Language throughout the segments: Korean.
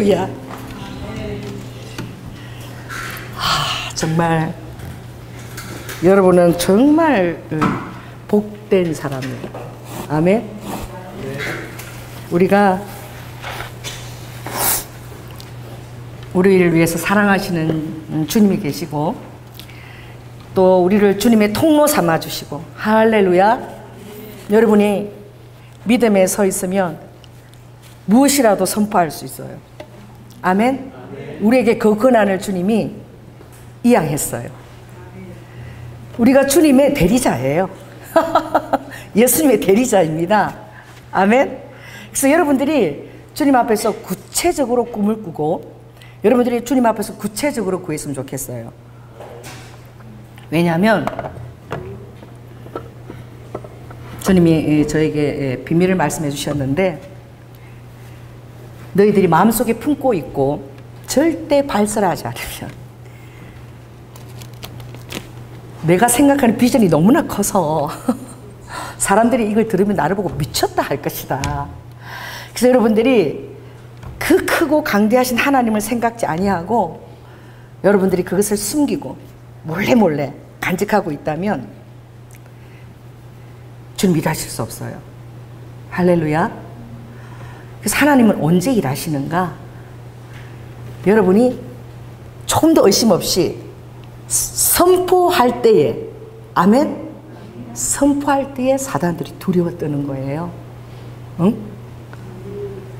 할렐루야. 정말 여러분은 정말 복된 사람이에요. 아멘. 우리가 우리를 위해서 사랑하시는 주님이 계시고 또 우리를 주님의 통로 삼아 주시고, 할렐루야. 여러분이 믿음에 서 있으면 무엇이라도 선포할 수 있어요. 아멘. 우리에게 그 권한을 주님이 이양했어요. 우리가 주님의 대리자예요. 예수님의 대리자입니다. 아멘. 그래서 여러분들이 주님 앞에서 구체적으로 꿈을 꾸고 여러분들이 주님 앞에서 구체적으로 구했으면 좋겠어요. 왜냐하면 주님이 저에게 비밀을 말씀해 주셨는데, 너희들이 마음속에 품고 있고 절대 발설하지 않으면 내가 생각하는 비전이 너무나 커서 사람들이 이걸 들으면 나를 보고 미쳤다 할 것이다. 그래서 여러분들이 그 크고 강대하신 하나님을 생각지 아니하고 여러분들이 그것을 숨기고 몰래 간직하고 있다면 주님 일하실 수 없어요. 할렐루야. 그래서 하나님은 언제 일하시는가? 여러분이 조금 더 의심 없이 선포할 때에, 아멘? 선포할 때에 사단들이 두려워 떠는 거예요. 응?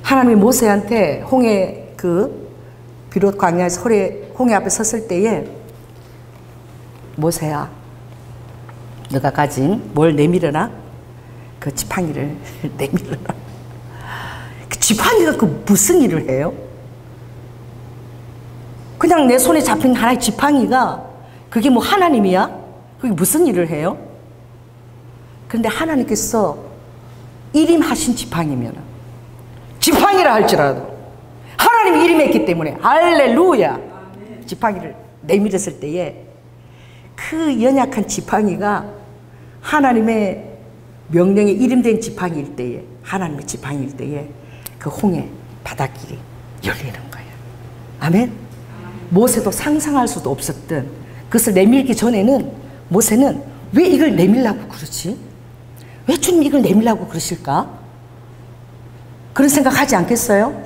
하나님이 모세한테 홍해 비롯 광야에서 홍해 앞에 섰을 때에, 모세야, 너가 가진 뭘 내밀어라? 그 지팡이를 내밀어라. 그 지팡이가 그 무슨 일을 해요? 그냥 내 손에 잡힌 하나의 지팡이가 그게 뭐 하나님이야? 그게 무슨 일을 해요? 그런데 하나님께서 일임하신 지팡이면, 지팡이라 할지라도 하나님이 일임했기 때문에, 할렐루야, 지팡이를 내밀었을 때에 그 연약한 지팡이가 하나님의 명령에 일임된 지팡이일 때에, 하나님의 지팡이일 때에 그 홍해 바닷길이 열리는 거예요. 아멘. 모세도 상상할 수도 없었던 그것을 내밀기 전에는 모세는 왜 이걸 내밀라고 그러지? 왜 주님 이걸 내밀라고 그러실까? 그런 생각하지 않겠어요?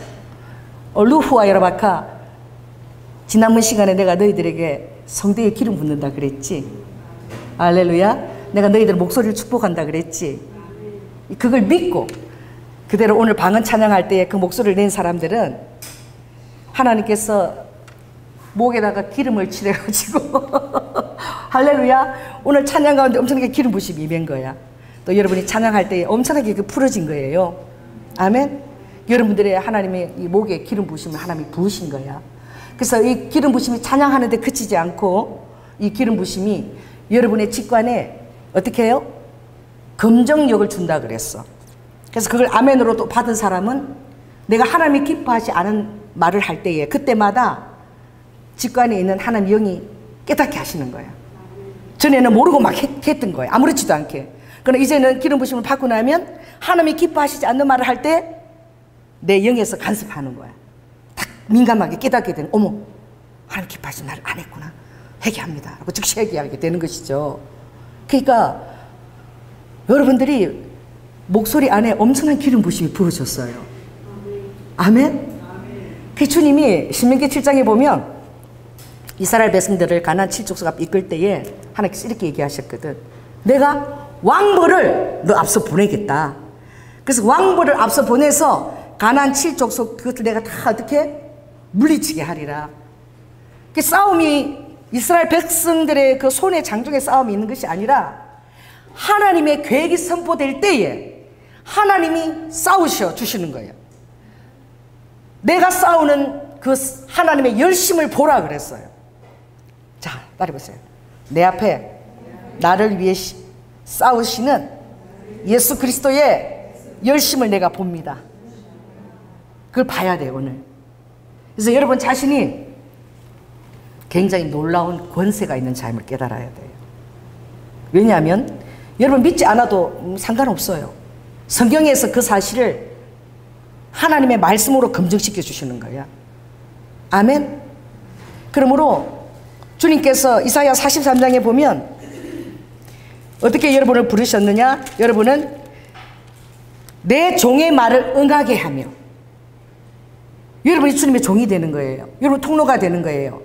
루후와 여라바카, 지난번 시간에 내가 너희들에게 성대에 기름 붓는다 그랬지. 할렐루야. 내가 너희들 목소리를 축복한다 그랬지. 그걸 믿고 그대로 오늘 방언 찬양할 때에 그 목소리를 낸 사람들은 하나님께서 목에다가 기름을 칠해가지고 할렐루야, 오늘 찬양 가운데 엄청나게 기름 부심이 임한 거야. 또 여러분이 찬양할 때에 엄청나게 풀어진 거예요. 아멘. 여러분들의 하나님의 이 목에 기름 부심을 하나님이 부으신 거야. 그래서 이 기름 부심이 찬양하는데 그치지 않고 이 기름 부심이 여러분의 직관에 어떻게 해요? 검정력을 준다 그랬어. 그래서 그걸 아멘으로 또 받은 사람은 내가 하나님이 기뻐하지 않은 말을 할 때에 그때마다 직관에 있는 하나님 영이 깨닫게 하시는 거야. 전에는 모르고 막 했던 거야. 아무렇지도 않게. 그러나 이제는 기름 부심을 받고 나면 하나님이 기뻐하시지 않는 말을 할 때 내 영에서 간섭하는 거야. 딱 민감하게 깨닫게 되는, 어머, 하나님 기뻐하시는 말을 안 했구나, 회개합니다 하고 즉시 회개하게 되는 것이죠. 그러니까 여러분들이 목소리 안에 엄청난 기름 부심이 부어졌어요. 아멘. 그 주님이 신명기 7장에 보면 이스라엘 백성들을 가나안 7족속 앞 이끌 때에 하나님께서 이렇게 얘기하셨거든. 내가 왕벌을 너 앞서 보내겠다. 그래서 왕벌을 앞서 보내서 가나안 7족속 그것을 내가 다 어떻게 물리치게 하리라. 그 싸움이 이스라엘 백성들의 그 손에 장중의 싸움이 있는 것이 아니라 하나님의 계획이 선포될 때에 하나님이 싸우셔 주시는 거예요. 내가 싸우는 그 하나님의 열심을 보라 그랬어요. 자, 따라해보세요. 내 앞에 나를 위해 싸우시는 예수 그리스도의 열심을 내가 봅니다. 그걸 봐야 돼요, 오늘. 그래서 여러분 자신이 굉장히 놀라운 권세가 있는 자임을 깨달아야 돼요. 왜냐하면 여러분 믿지 않아도 상관없어요. 성경에서 그 사실을 하나님의 말씀으로 검증시켜 주시는 거야. 아멘. 그러므로 주님께서 이사야 43장에 보면 어떻게 여러분을 부르셨느냐? 여러분은 내 종의 말을 응하게 하며, 여러분이 주님의 종이 되는 거예요. 여러분 통로가 되는 거예요.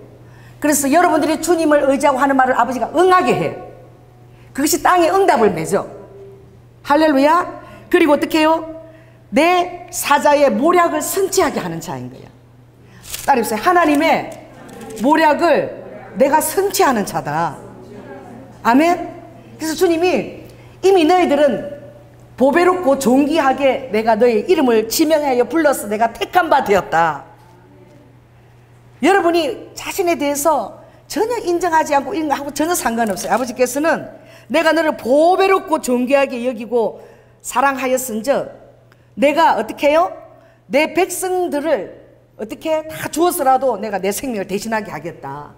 그래서 여러분들이 주님을 의지하고 하는 말을 아버지가 응하게 해. 그것이 땅에 응답을 맺어. 할렐루야. 그리고 어떻게 해요? 내 사자의 모략을 성취하게 하는 자인 거야. 따라해보세요. 하나님의 모략을 내가 성취하는 자다. 아멘. 그래서 주님이 이미 너희들은 보배롭고 존귀하게 내가 너희 이름을 지명하여 불러서 내가 택한 바 되었다. 여러분이 자신에 대해서 전혀 인정하지 않고 이런 거 하고 전혀 상관없어요. 아버지께서는 내가 너를 보배롭고 존귀하게 여기고 사랑하였은즉 내가 어떻게 해요? 내 백성들을 어떻게 다 주어서라도 내가 내 생명을 대신하게 하겠다.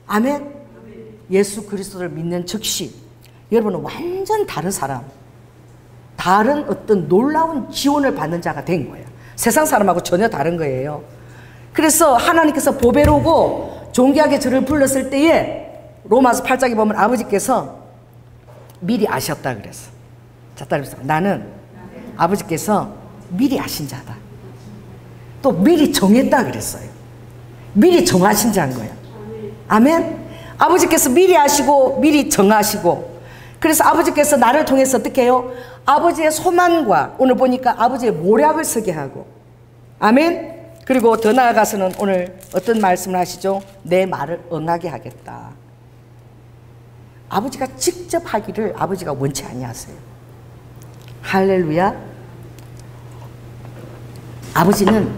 아멘. 예수 그리스도를 믿는 즉시 여러분은 완전 다른 사람, 다른 어떤 놀라운 지원을 받는 자가 된 거예요. 세상 사람하고 전혀 다른 거예요. 그래서 하나님께서 보배로고 존귀하게 저를 불렀을 때에 로마서 8장에 보면 아버지께서 미리 아셨다 그랬어. 자, 따라해보세요. 나는 아버지께서 미리 아신 자다. 또 미리 정했다 그랬어요. 미리 정하신 자인 거야. 아멘. 아버지께서 미리 아시고 미리 정하시고, 그래서 아버지께서 나를 통해서 어떻게 해요? 아버지의 소망과 오늘 보니까 아버지의 모략을 서게 하고, 아멘. 그리고 더 나아가서는 오늘 어떤 말씀을 하시죠? 내 말을 응하게 하겠다. 아버지가 직접 하기를 아버지가 원치 아니하세요. 할렐루야. 아버지는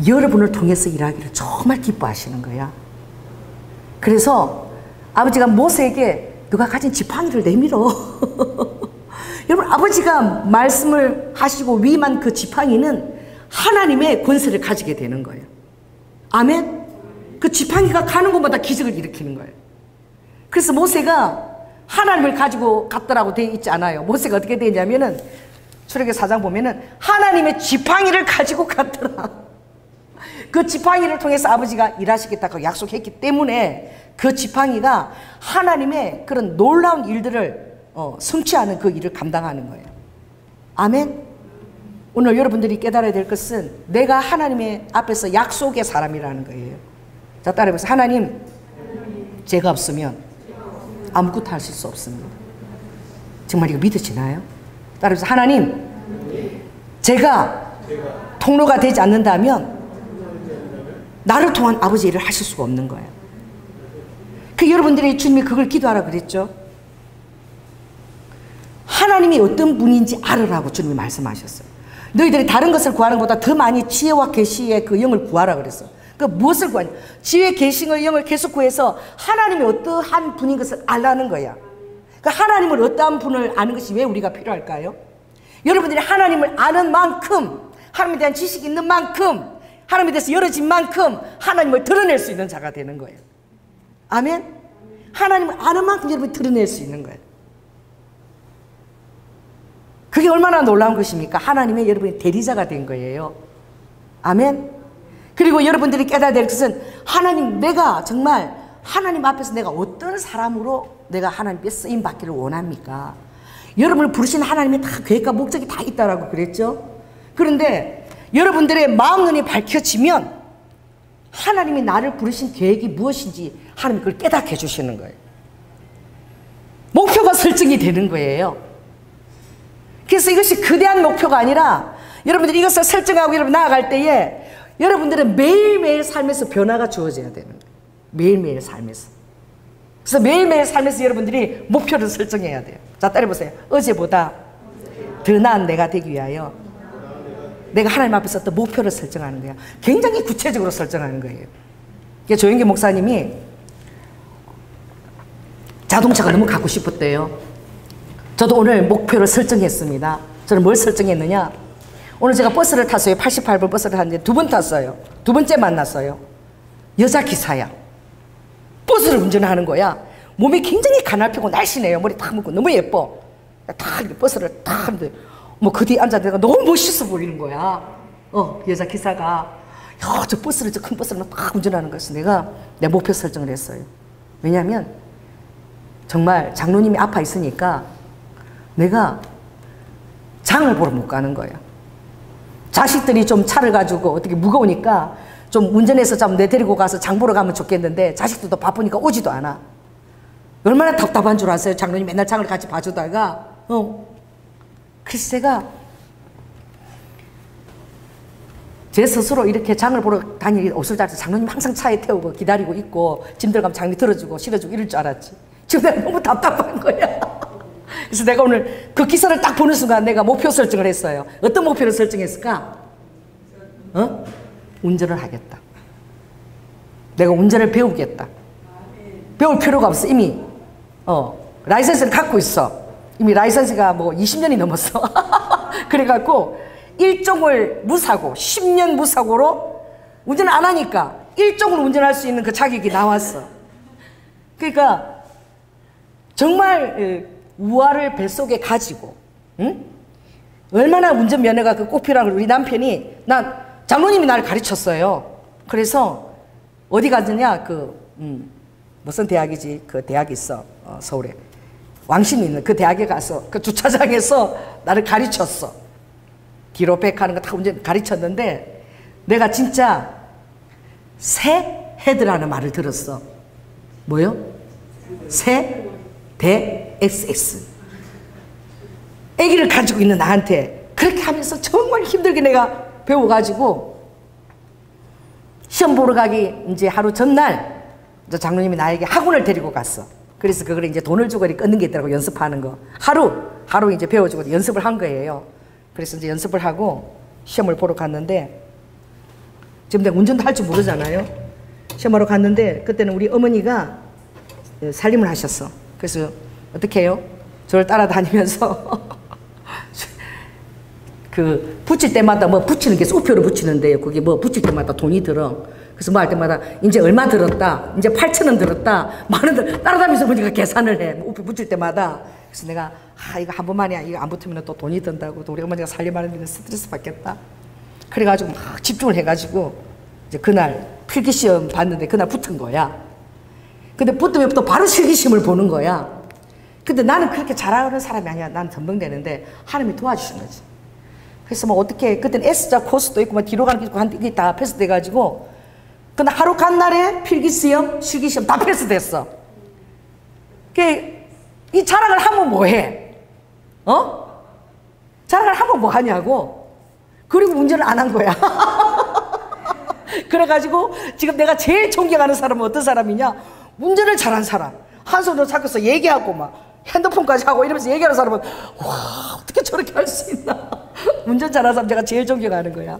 여러분을 통해서 일하기를 정말 기뻐하시는 거야. 그래서 아버지가 모세에게 너가 가진 지팡이를 내밀어. 여러분, 아버지가 말씀을 하시고 위임한 그 지팡이는 하나님의 권세를 가지게 되는 거예요. 아멘. 그 지팡이가 가는 곳마다 기적을 일으키는 거예요. 그래서 모세가 하나님을 가지고 갔더라고 되어 있지 않아요. 모세가 어떻게 되냐면은 출애굽기 4장 보면은 하나님의 지팡이를 가지고 갔더라. 그 지팡이를 통해서 아버지가 일하시겠다고 약속했기 때문에 그 지팡이가 하나님의 그런 놀라운 일들을 성취하는 그 일을 감당하는 거예요. 아멘. 오늘 여러분들이 깨달아야 될 것은 내가 하나님의 앞에서 약속의 사람이라는 거예요. 자, 따라해보세요. 하나님, 제가 없으면 아무것도 하실 수 없습니다. 정말 이거 믿으시나요? 따라해보세요. 하나님, 제가 통로가 되지 않는다면 나를 통한 아버지의 일을 하실 수가 없는 거예요. 그 여러분들이 주님이 그걸 기도하라 그랬죠. 하나님이 어떤 분인지 알으라고 주님이 말씀하셨어요. 너희들이 다른 것을 구하는 것보다 더 많이 지혜와 계시의 그 영을 구하라 그랬어. 그 무엇을 구하냐? 지혜, 계시의 영을 계속 구해서 하나님이 어떠한 분인 것을 알라는 거야. 그 하나님을 어떠한 분을 아는 것이 왜 우리가 필요할까요? 여러분들이 하나님을 아는 만큼, 하나님에 대한 지식이 있는 만큼, 하나님에 대해서 열어진 만큼 하나님을 드러낼 수 있는 자가 되는 거예요. 아멘. 하나님을 아는 만큼 여러분이 드러낼 수 있는 거예요. 그게 얼마나 놀라운 것입니까? 하나님의 여러분의 대리자가 된 거예요. 아멘. 그리고 여러분들이 깨달아야 될 것은 하나님, 내가 정말 하나님 앞에서 내가 어떤 사람으로 내가 하나님께 쓰임 받기를 원합니까? 여러분을 부르신 하나님의 다 계획과 목적이 다 있다라고 그랬죠. 그런데 여러분들의 마음 눈이 밝혀지면 하나님이 나를 부르신 계획이 무엇인지 하나님이 그걸 깨닫게 해주시는 거예요. 목표가 설정이 되는 거예요. 그래서 이것이 거대한 목표가 아니라 여러분들이 이것을 설정하고 여러분 나아갈 때에 여러분들은 매일매일 삶에서 변화가 주어져야 되는 거예요. 매일매일 삶에서. 그래서 매일매일 삶에서 여러분들이 목표를 설정해야 돼요. 자, 따라해보세요. 어제보다 더 나은 내가 되기 위하여 내가 하나님 앞에서 또 목표를 설정하는 거야. 굉장히 구체적으로 설정하는 거예요. 조영기 목사님이 자동차가 너무 갖고 싶었대요. 저도 오늘 목표를 설정했습니다. 저는 뭘 설정했느냐? 오늘 제가 버스를 탔어요. 88번 버스를 탔는데 2번 탔어요. 2번째 만났어요. 여자 기사야. 버스를 운전하는 거야. 몸이 굉장히 가냘피고 날씬해요. 머리 딱 묶고 너무 예뻐. 딱 버스를 딱 하는데 뭐 그 뒤에 앉아 내가 너무 멋있어 보이는 거야. 여자 기사가. 저 버스를, 저 큰 버스를 막 운전하는 것을 내가 내 목표 설정을 했어요. 왜냐하면 정말 장로님이 아파 있으니까 내가 장을 보러 못 가는 거예요. 자식들이 좀 차를 가지고 어떻게 무거우니까 좀 운전해서 좀 내 데리고 가서 장 보러 가면 좋겠는데 자식들도 바쁘니까 오지도 않아. 얼마나 답답한 줄 아세요? 장로님 맨날 장을 같이 봐주다가 그래서 제가 제 스스로 이렇게 장을 보러 다니기 없을 줄 알았지. 장로님 항상 차에 태우고 기다리고 있고 짐 들어가면 장비 들어주고 실어주고 이럴 줄 알았지. 지금 내가 너무 답답한 거야. 그래서 내가 오늘 그 기사를 딱 보는 순간 내가 목표 설정을 했어요. 어떤 목표를 설정했을까? 운전을 하겠다. 내가 운전을 배우겠다. 배울 필요가 없어. 이미 라이센스를 갖고 있어. 이미 라이센스가 뭐 20년이 넘었어. 그래갖고 일종을 무사고 10년 무사고로 운전을 안 하니까 일종을 운전할 수 있는 그 자격이 나왔어. 그러니까 정말 우아를 뱃속에 가지고 얼마나 운전면허가 꼭 필요하고 우리 남편이 장로님이 나를 가르쳤어요. 그래서 어디 갔느냐 무슨 대학이지? 그 대학이 있어. 서울에 왕신이 있는 그 대학에 가서 그 주차장에서 나를 가르쳤어. 뒤로 백하는 거 다 운전 가르쳤는데 내가 진짜 새 헤드라는 말을 들었어. 뭐요? 새 대 XX. 아기를 가지고 있는 나한테 그렇게 하면서 정말 힘들게 내가 배워가지고 시험 보러 가기 이제 하루 전날 장로님이 나에게 학원을 데리고 갔어. 그래서 그걸 이제 돈을 주고 끊는 게 있더라고. 연습하는 거. 하루 이제 배워주고 연습을 한 거예요. 그래서 이제 연습을 하고 시험을 보러 갔는데 지금 내가 운전도 할 줄 모르잖아요. 시험하러 갔는데 그때는 우리 어머니가 살림을 하셨어. 그래서 어떻게 해요? 저를 따라다니면서 그 붙일 때마다 뭐 붙이는 게 우표를 붙이는데요. 그게 뭐 붙일 때마다 돈이 들어. 그래서 뭐 할 때마다 이제 얼마 들었다. 이제 8,000원 들었다. 많은 들 따라다니면서 어머니가 계산을 해. 우표 붙일 때마다. 그래서 내가 이거 한 번만이야. 이거 안 붙으면 또 돈이 든다고. 또 우리 어머니가 살림하는 데 스트레스 받겠다. 그래가지고 막 집중을 해가지고 이제 그날 필기시험 봤는데 그날 붙은 거야. 근데 붙으면 또 바로 실기시험을 보는 거야. 근데 나는 그렇게 잘하는 사람이 아니야. 난 전공되는데 하나님이 도와주신 거지. 그래서 뭐 어떻게 그때는 S자 코스도 있고 뭐 뒤로 가는 게 있고 이게 다 패스돼가지고 근데 하루 간 날에 필기시험, 실기시험 다 패스됐어. 이 자랑을 하면 뭐해? 자랑을 하면 뭐 하냐고. 그리고 운전을 안 한 거야. 그래가지고 지금 내가 제일 존경하는 사람은 어떤 사람이냐? 운전을 잘한 사람. 한 손으로 잡고서 얘기하고 막 핸드폰까지 하고 이러면서 얘기하는 사람은 와 어떻게 저렇게 할 수 있나. 운전 잘하는 사람 제가 제일 존경하는 거야.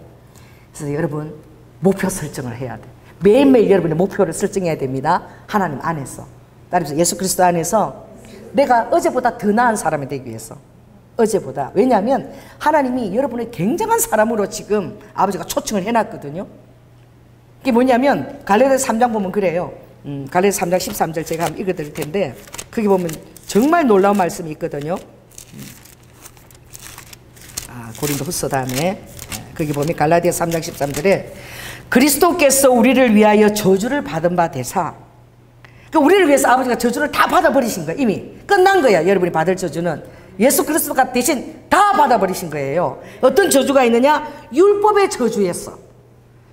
그래서 여러분 목표 설정을 해야 돼. 매일매일 여러분의 목표를 설정해야 됩니다. 하나님 안에서. 따라서 예수 그리스도 안에서 내가 어제보다 더 나은 사람이 되기 위해서. 어제보다. 왜냐하면 하나님이 여러분의 굉장한 사람으로 지금 아버지가 초청을 해놨거든요. 그게 뭐냐면 갈라디아서 3장 보면 그래요. 갈라디아서 3장 13절 제가 한번 읽어드릴 텐데 거기 보면 정말 놀라운 말씀이 있거든요. 고린도후서 다음에 거기 보면 갈라디아서 3장 13절에 그리스도께서 우리를 위하여 저주를 받은 바 되사. 그러니까 우리를 위해서 아버지가 저주를 다 받아버리신 거예요. 이미 끝난 거야. 여러분이 받을 저주는 예수 그리스도가 대신 다 받아버리신 거예요. 어떤 저주가 있느냐? 율법의 저주였어.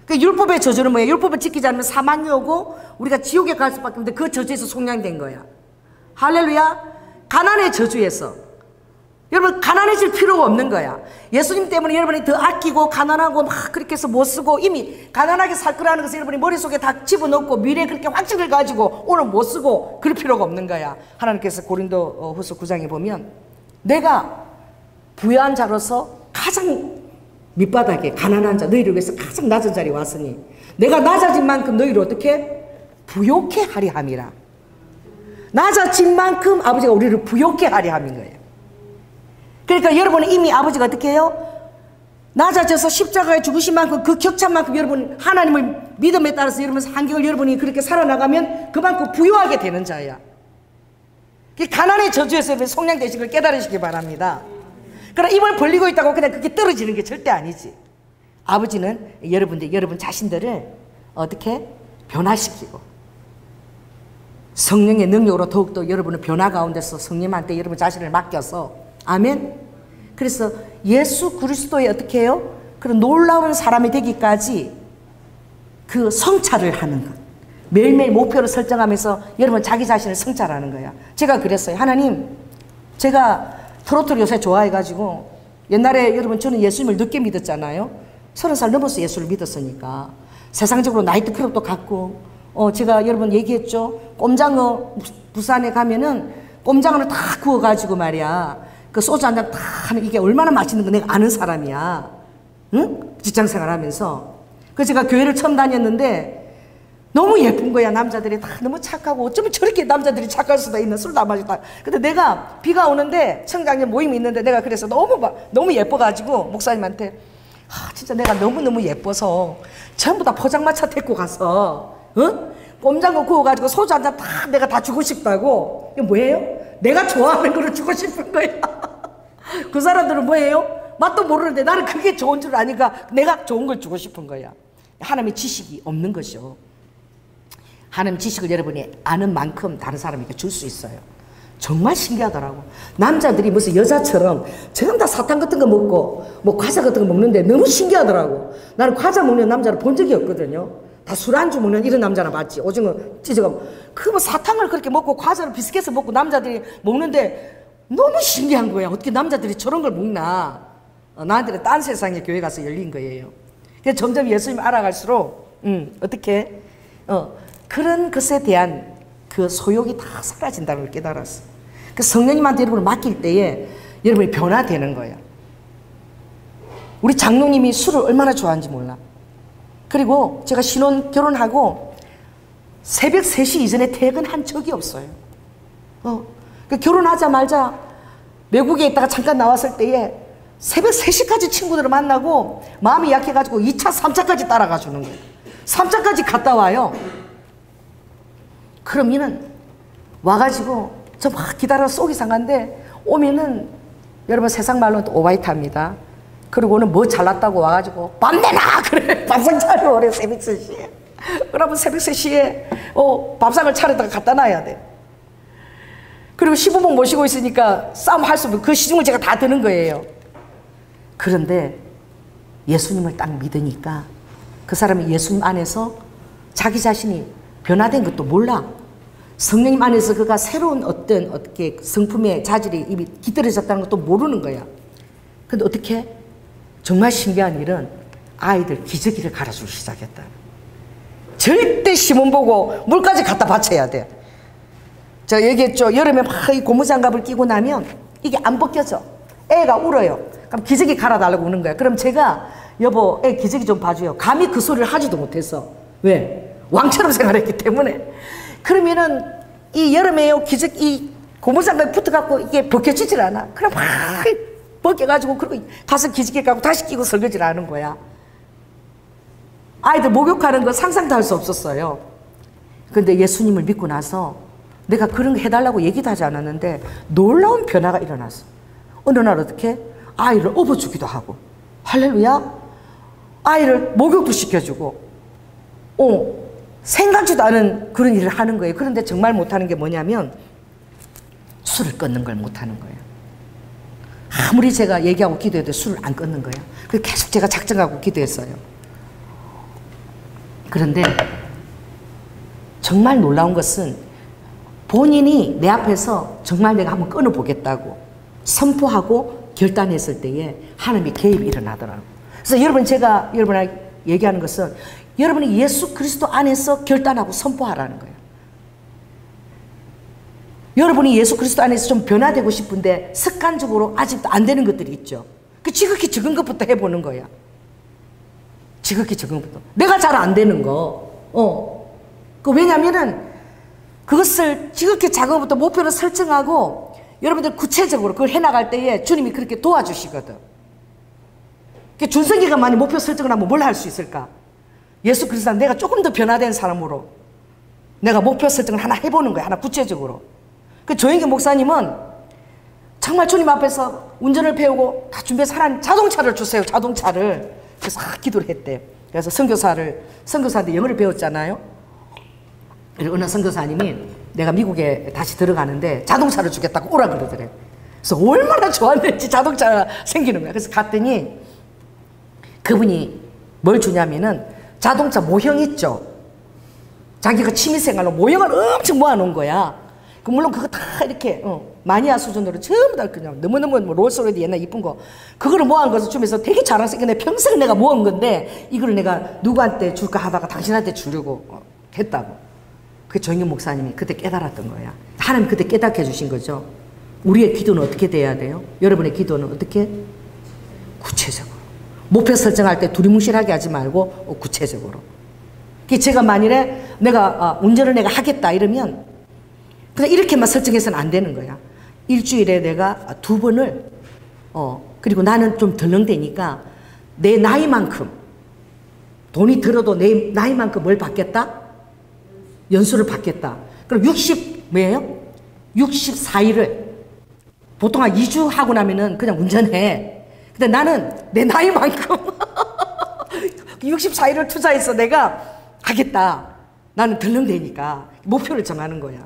그 율법의 저주는 뭐예요? 율법을 지키지 않으면 사망이 오고 우리가 지옥에 갈 수밖에 없는데 그 저주에서 속량된 거야. 할렐루야. 가난의 저주였어. 여러분 가난해질 필요가 없는 거야. 예수님 때문에 여러분이 더 아끼고 가난하고 막 그렇게 해서 못 쓰고 이미 가난하게 살 거라는 것을 여러분이 머릿속에 다 집어넣고 미래에 그렇게 확신을 가지고 오늘 못 쓰고 그럴 필요가 없는 거야. 하나님께서 고린도 후서 9장에 보면 내가 부유한 자로서 가장 밑바닥에 가난한 자 너희를 위해서 가장 낮은 자리에 왔으니 내가 낮아진 만큼 너희를 어떻게 부욕해 하리 함이라. 낮아진 만큼 아버지가 우리를 부욕해 하리 함인 거예요. 그러니까 여러분은 이미 아버지가 어떻게 해요? 낮아져서 십자가에 죽으신 만큼 그 격차만큼 여러분 하나님을 믿음에 따라서 여러분 한경을 여러분이 그렇게 살아나가면 그만큼 부유하게 되는 자야. 가난의 저주에서 속량되신 걸 깨달으시기 바랍니다. 그러나 입을 벌리고 있다고 그냥 그게 떨어지는 게 절대 아니지. 아버지는 여러분 자신들을 어떻게 변화시키고 성령의 능력으로 더욱더 여러분의 변화 가운데서 성령한테 여러분 자신을 맡겨서 아멘. 그래서 예수 그리스도의 어떻게 해요? 그런 놀라운 사람이 되기까지 그 성찰을 하는 것. 매일매일 목표를 설정하면서 여러분 자기 자신을 성찰하는 거야. 제가 그랬어요. 하나님, 제가 트로트를 요새 좋아해가지고 옛날에 여러분 저는 예수님을 늦게 믿었잖아요. 30살 넘어서 예수를 믿었으니까 세상적으로 나이트클럽도 갔고 제가 여러분 얘기했죠. 꼼장어 부산에 가면은 꼼장어를 다 구워가지고 말이야 그 소주 한잔 다 하면 이게 얼마나 맛있는 거 내가 아는 사람이야. 응? 직장생활 하면서. 그래서 제가 교회를 처음 다녔는데 너무 예쁜 거야. 남자들이 다 너무 착하고 어쩌면 저렇게 남자들이 착할 수도 있는 술도 안 마시다. 근데 내가 비가 오는데 청장님 모임이 있는데 내가 그래서 너무 예뻐가지고 목사님한테 진짜 내가 너무너무 예뻐서 전부 다 포장마차 데리고 가서 꼼장어 구워가지고 소주 한 잔 다 내가 다 주고 싶다고. 이게 뭐예요? 내가 좋아하는 거를 주고 싶은 거야. 그 사람들은 뭐예요? 맛도 모르는데 나는 그게 좋은 줄 아니까 내가 좋은 걸 주고 싶은 거야. 하나님의 지식이 없는 것이요. 하나님 지식을 여러분이 아는 만큼 다른 사람에게 줄 수 있어요. 정말 신기하더라고. 남자들이 무슨 여자처럼 전부 다 사탕 같은 거 먹고 뭐 과자 같은 거 먹는데 너무 신기하더라고. 나는 과자 먹는 남자를 본 적이 없거든요. 다 술안주 먹는 이런 남자나 봤지. 오징어 찢어가 그 뭐 사탕을 그렇게 먹고 과자를 비스켓을 먹고 남자들이 먹는데 너무 신기한 거야. 어떻게 남자들이 저런 걸 먹나. 나한테는 딴 세상에 교회 가서 열린 거예요. 그래서 점점 예수님 알아갈수록 어떻게 그런 것에 대한 그 소욕이 다 사라진다는 걸 깨달았어. 그 성령님한테 여러분을 맡길 때에 여러분이 변화되는 거예요. 우리 장로님이 술을 얼마나 좋아하는지 몰라. 그리고 제가 결혼하고 새벽 3시 이전에 퇴근한 적이 없어요. 그 결혼하자마자 외국에 있다가 잠깐 나왔을 때에 새벽 3시까지 친구들을 만나고 마음이 약해가지고 2차, 3차까지 따라가 주는 거예요. 3차까지 갔다 와요. 그럼 이는 와가지고 저 막 기다려 속이 상한데 오면은 여러분 세상 말로는 또 오바이트합니다. 그리고는 뭐 잘났다고 와가지고 밥 내놔 그래. 밥상 차려 오래 새벽 3시에. 그러면 새벽 3시에 밥상을 차려다가 갖다 놔야 돼. 그리고 시부모 모시고 있으니까 싸움할 수 없고 그 시중을 제가 다 드는 거예요. 그런데 예수님을 딱 믿으니까 그 사람이 예수님 안에서 자기 자신이 변화된 것도 몰라. 성령님 안에서 그가 새로운 어떻게 성품의 자질이 이미 깃들어졌다는 것도 모르는 거야. 근데 어떻게? 정말 신기한 일은 아이들 기저귀를 갈아주기 시작했다. 절대 시험 보고 물까지 갖다 바쳐야 돼. 제가 얘기했죠. 여름에 막 이 고무장갑을 끼고 나면 이게 안 벗겨져. 애가 울어요. 그럼 기저귀 갈아달라고 우는 거야. 그럼 제가 여보 애 기저귀 좀 봐줘요. 감히 그 소리를 하지도 못해서. 왜? 왕처럼 생활했기 때문에. 그러면은 이 여름에요 이 고무장갑이 붙어갖고 이게 벗겨지질 않아. 그럼 막 벗겨가지고 그리고 가서 기저귀 갖고 다시 끼고 설거지를 하는 거야. 아이들 목욕하는 거 상상도 할 수 없었어요. 근데 예수님을 믿고 나서 내가 그런 거 해달라고 얘기도 하지 않았는데 놀라운 변화가 일어났어. 어느 날 어떻게? 아이를 업어주기도 하고 할렐루야. 아이를 목욕도 시켜주고 생각지도 않은 그런 일을 하는 거예요. 그런데 정말 못하는 게 뭐냐면 술을 끊는 걸 못하는 거예요. 아무리 제가 얘기하고 기도해도 술을 안 끊는 거예요. 그래서 계속 제가 작정하고 기도했어요. 그런데 정말 놀라운 것은 본인이 내 앞에서 정말 내가 한번 끊어보겠다고 선포하고 결단했을 때에 하나님의 개입이 일어나더라고요. 그래서 여러분 제가 여러분에게 얘기하는 것은 여러분이 예수 그리스도 안에서 결단하고 선포하라는 거예요. 여러분이 예수 그리스도 안에서 좀 변화되고 싶은데 습관적으로 아직도 안 되는 것들이 있죠. 그 지극히 적은 것부터 해보는 거야. 지극히 적은 것부터. 내가 잘 안 되는 거. 왜냐면은 그것을 지극히 작은 것부터 목표를 설정하고 여러분들 구체적으로 그걸 해나갈 때에 주님이 그렇게 도와주시거든. 준석이가 만약 목표 설정을 하면 뭘 할 수 있을까? 예수 그리스도 내가 조금 더 변화된 사람으로 내가 목표 설정을 하나 해보는 거야. 하나 구체적으로. 조영기 목사님은 정말 주님 앞에서 운전을 배우고 다 준비해서 하나님 자동차를 주세요. 자동차를. 그래서 기도를 했대. 그래서 선교사한테 영어를 배웠잖아요. 그리고 어느 선교사님이 내가 미국에 다시 들어가는데 자동차를 주겠다고 오라 그러더래. 그래서 얼마나 좋았는지 자동차가 생기는 거야. 그래서 갔더니 그분이 뭘 주냐면은 자동차 모형 있죠. 자기가 취미생활로 모형을 엄청 모아놓은 거야. 물론 그거 다 이렇게 마니아 수준으로 전부 다 그냥 너무너무 롤스로이드 옛날 이쁜 거 그거를 모아놓은 것을 주면서 되게 자랑스럽게 내 평생 내가 모은 건데 이거를 내가 누구한테 줄까 하다가 당신한테 주려고 했다고. 그 조영균 목사님이 그때 깨달았던 거야. 하나님 그때 깨닫게 해주신 거죠. 우리의 기도는 어떻게 돼야 돼요? 여러분의 기도는 어떻게? 구체적으로. 목표 설정할 때 두리뭉실하게 하지 말고 구체적으로. 제가 만일에 내가 운전을 내가 하겠다 이러면 그냥 이렇게만 설정해서는 안 되는 거야. 일주일에 내가 2번을 그리고 나는 좀 덜렁대니까 내 나이만큼 돈이 들어도 내 나이만큼 뭘 받겠다? 연수를 받겠다. 그럼 60뭐예요? 64일을 보통 한 2주 하고 나면은 그냥 운전해. 근데 나는 내 나이만큼 64일을 투자해서 내가 하겠다. 나는 덜렁대니까 목표를 정하는 거야.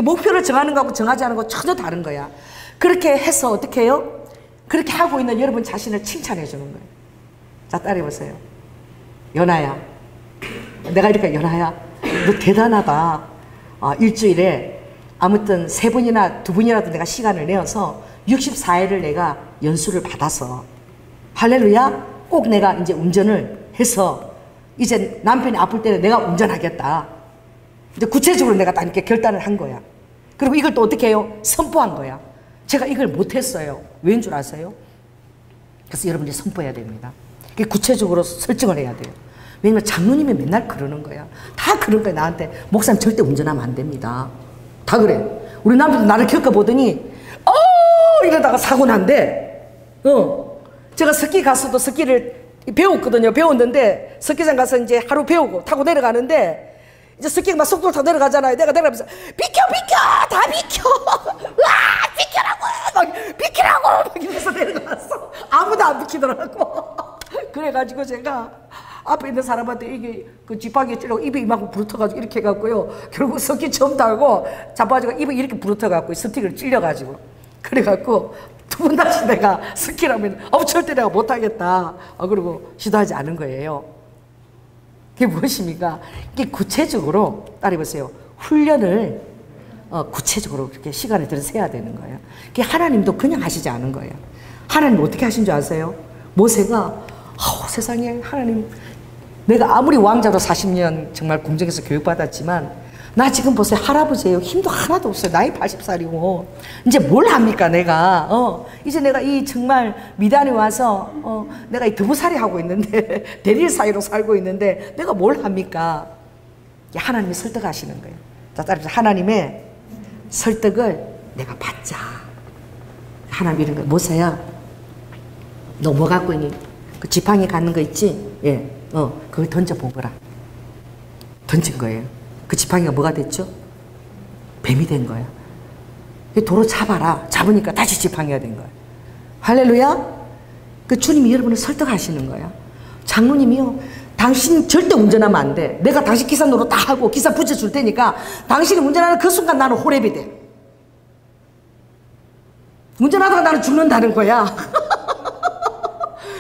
목표를 정하는 거하고 정하지 않은 거 전혀 다른 거야. 그렇게 해서 어떻게 해요? 그렇게 하고 있는 여러분 자신을 칭찬해 주는 거예요. 자, 따라해보세요. 연아야. 내가 이렇게 연아야, 너 대단하다. 일주일에 아무튼 3번이나 2번이라도 내가 시간을 내어서 64일을 내가 연수를 받아서 할렐루야 꼭 내가 이제 운전을 해서 이제 남편이 아플 때는 내가 운전하겠다. 이제 구체적으로 내가 딱 이렇게 결단을 한 거야. 그리고 이걸 또 어떻게 해요? 선포한 거야. 제가 이걸 못했어요. 왜인 줄 아세요? 그래서 여러분이 선포해야 됩니다. 구체적으로 설정을 해야 돼요. 왜냐면 장로님이 맨날 그러는 거야. 다 그런 거야 나한테. 목사님 절대 운전하면 안 됩니다. 다 그래. 우리 남편도 나를 겪어보더니 이러다가 사고 난대. 제가 스키 가서도 스키를 배웠거든요. 배웠는데 스키장 가서 이제 하루 배우고 타고 내려가는데 이제 스키가 막 속도를 타고 내려가잖아요. 내가 내려가면서 비켜 다 비켜 와 비키라고 막 이러면서 내려갔어. 아무도 안 비키더라고. 그래가지고 제가 앞에 있는 사람한테 이게 그 지팡이에 찔려고 입에 이만큼 부르터가지고 이렇게 해갖고요. 결국 스키 처음 타고 자빠지고 입에 이렇게 부르터갖고 스틱을 찔려가지고 그래갖고 2번 다시 내가 스키라면 절대 내가 못하겠다. 그리고 시도하지 않은 거예요. 그게 무엇입니까? 이게 구체적으로 따라해보세요. 훈련을 구체적으로 그렇게 시간을 들여서 해야 되는 거예요. 그게 하나님도 그냥 하시지 않은 거예요. 하나님 어떻게 하신 줄 아세요? 모세가 세상에 하나님 내가 아무리 왕자로 40년 정말 궁정에서 교육받았지만 나 지금 보세요. 할아버지예요. 힘도 하나도 없어요. 나이 80살이고 이제 뭘 합니까 내가 이제 내가 이 정말 미단에 와서 내가 이 드부살이 하고 있는데 대릴 사이로 살고 있는데 내가 뭘 합니까? 하나님이 설득하시는 거예요. 자, 따라서 하나님의 설득을 내가 받자. 하나님 이런 거 모세야 너 뭐 갖고 있니? 그 지팡이 갖는 거 있지? 예, 그걸 던져보거라. 던진 거예요. 그 지팡이가 뭐가 됐죠? 뱀이 된 거야. 도로 잡아라. 잡으니까 다시 지팡이가 된 거야. 할렐루야. 그 주님이 여러분을 설득하시는 거야. 장로님이요. 당신 절대 운전하면 안 돼. 내가 당신 기사 노릇 다 하고 기사 붙여줄 테니까 당신이 운전하는 그 순간 나는 호랩이 돼. 운전하다가 나는 죽는다는 거야.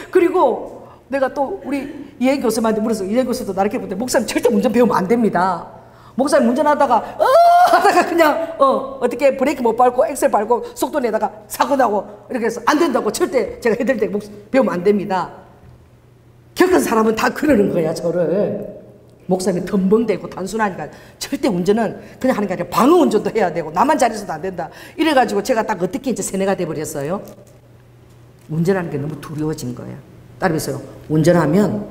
그리고 내가 또 우리 이행 교수님한테 물어서 이행 교수도 나를 이렇게 보는데 목사님 절대 운전 배우면 안 됩니다. 목사님 운전하다가 하다가 그냥 어떻게 브레이크 못 밟고 엑셀 밟고 속도 내다가 사고 나고 이렇게 해서 안 된다고 절대 제가 해드릴 때 배우면 안 됩니다. 겪은 사람은 다 그러는 거야 저를. 목사님이 덤벙대고 단순하니까 절대 운전은 그냥 하는 게 아니라 방어 운전도 해야 되고 나만 잘해서도 안 된다. 이래가지고 제가 딱 어떻게 이제 세뇌가 돼버렸어요. 운전하는 게 너무 두려워진 거야. 따라해서요. 운전하면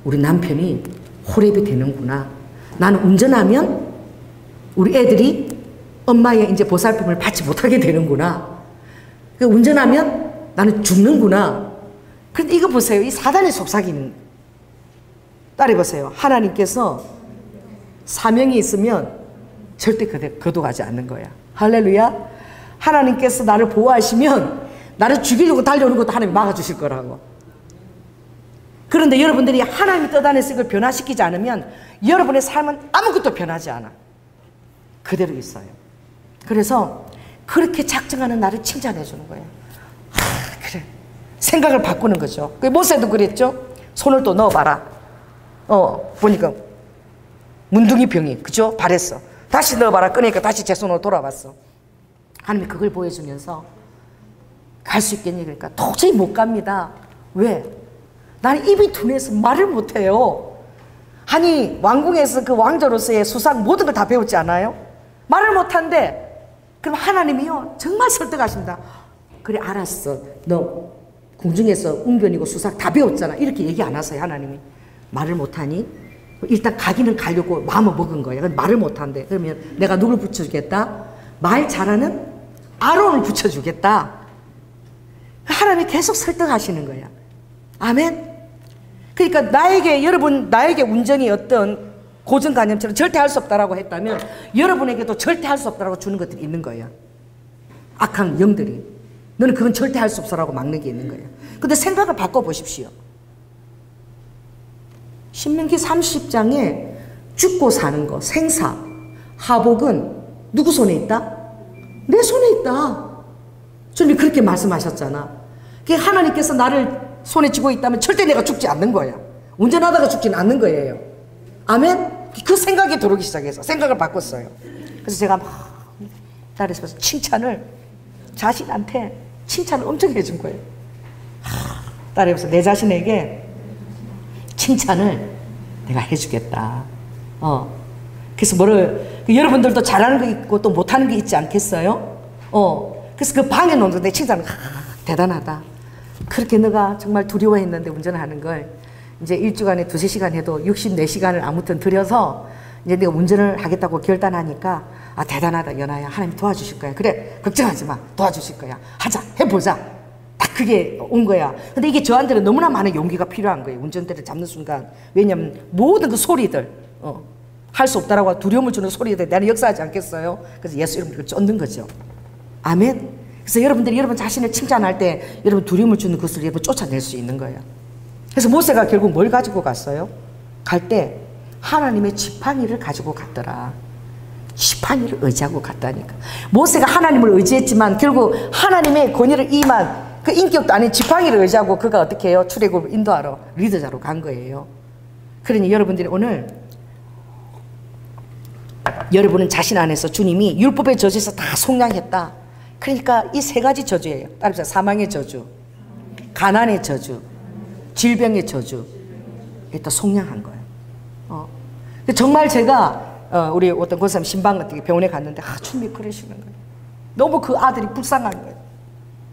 우리 남편이 호랩이 되는구나. 나는 운전하면 우리 애들이 엄마의 이제 보살핌을 받지 못하게 되는구나. 운전하면 나는 죽는구나. 그런데 이거 보세요. 이 사단의 속삭이는. 따라해보세요. 하나님께서 사명이 있으면 절대 거둬가지 않는 거야. 할렐루야. 하나님께서 나를 보호하시면 나를 죽이려고 달려오는 것도 하나님이 막아주실 거라고. 그런데 여러분들이 하나님의 뜻 안에서 이걸 변화시키지 않으면 여러분의 삶은 아무것도 변하지 않아. 그대로 있어요. 그래서 그렇게 작정하는 나를 칭찬해 주는 거예요. 그래. 생각을 바꾸는 거죠. 모세도 그랬죠. 손을 또 넣어봐라. 보니까 문둥이 병이, 그죠? 발했어. 다시 넣어봐라. 꺼내니까 다시 제 손으로 돌아왔어. 하나님이 그걸 보여주면서 갈 수 있겠니? 그러니까 도저히 못 갑니다. 왜? 나는 입이 둔해서 말을 못해요. 아니, 왕궁에서 그 왕자로서의 수상 모든 걸 다 배웠지 않아요? 말을 못한데, 그럼 하나님이요, 정말 설득하신다. 그래, 알았어. 너 궁중에서 웅변이고 수상 다 배웠잖아. 이렇게 얘기 안 하세요, 하나님이. 말을 못하니? 일단 가기는 가려고 마음을 먹은 거야. 근데 말을 못한대. 그러면 내가 누굴 붙여주겠다? 말 잘하는 아론을 붙여주겠다. 하나님이 계속 설득하시는 거야. 아멘? 그러니까 나에게 운전이 어떤 고정관념처럼 절대 할 수 없다라고 했다면 여러분에게도 절대 할 수 없다라고 주는 것들이 있는 거예요. 악한 영들이. 너는 그건 절대 할 수 없어라고 막는 게 있는 거예요. 근데 생각을 바꿔보십시오. 신명기 30장에 죽고 사는 거, 생사, 하복은 누구 손에 있다? 내 손에 있다. 주님이 그렇게 말씀하셨잖아. 하나님께서 나를 손에 쥐고 있다면 절대 내가 죽지 않는 거야. 운전하다가 죽지는 않는 거예요. 아멘? 그 생각이 들어오기 시작해서 생각을 바꿨어요. 그래서 제가 막 딸에서 칭찬을 자신한테 칭찬을 엄청 해준 거예요. 딸에서 내 자신에게 칭찬을 내가 해주겠다. 그래서 여러분들도 잘하는 거 있고 또 못하는 게 있지 않겠어요? 그래서 그 방에 놓는 내 칭찬을 대단하다. 그렇게 너가 정말 두려워했는데 운전하는 걸 이제 일주간에 2-3시간 해도 64시간을 아무튼 들여서 이제 내가 운전을 하겠다고 결단하니까 대단하다 연아야. 하나님 도와주실 거야. 그래 걱정하지 마. 도와주실 거야. 하자. 해보자. 딱 그게 온 거야. 근데 이게 저한테는 너무나 많은 용기가 필요한 거예요. 운전대를 잡는 순간. 왜냐면 모든 그 소리들 할 수 없다라고 두려움을 주는 소리들 나는 역사하지 않겠어요? 그래서 예수 이름으로 쫓는 거죠. 아멘. 그래서 여러분들이 여러분 자신을 칭찬할 때 여러분 두려움을 주는 것을 여러분 쫓아낼 수 있는 거예요. 그래서 모세가 결국 뭘 가지고 갔어요? 갈 때 하나님의 지팡이를 가지고 갔더라. 지팡이를 의지하고 갔다니까. 모세가 하나님을 의지했지만 결국 하나님의 권위를 임한 그 인격도 아닌 지팡이를 의지하고 그가 어떻게 해요? 출애굽을 인도하러 리더자로 간 거예요. 그러니 여러분들이 오늘 여러분은 자신 안에서 주님이 율법의 저주에서 다 속량했다. 그러니까 이 3가지 저주예요. 따라서 사망의 저주, 가난의 저주, 질병의 저주. 또 속량한 거예요. 정말 제가 우리 어떤 권사님 신방 같은 병원에 갔는데 주님이 그러시는 거예요. 너무 그 아들이 불쌍한 거예요.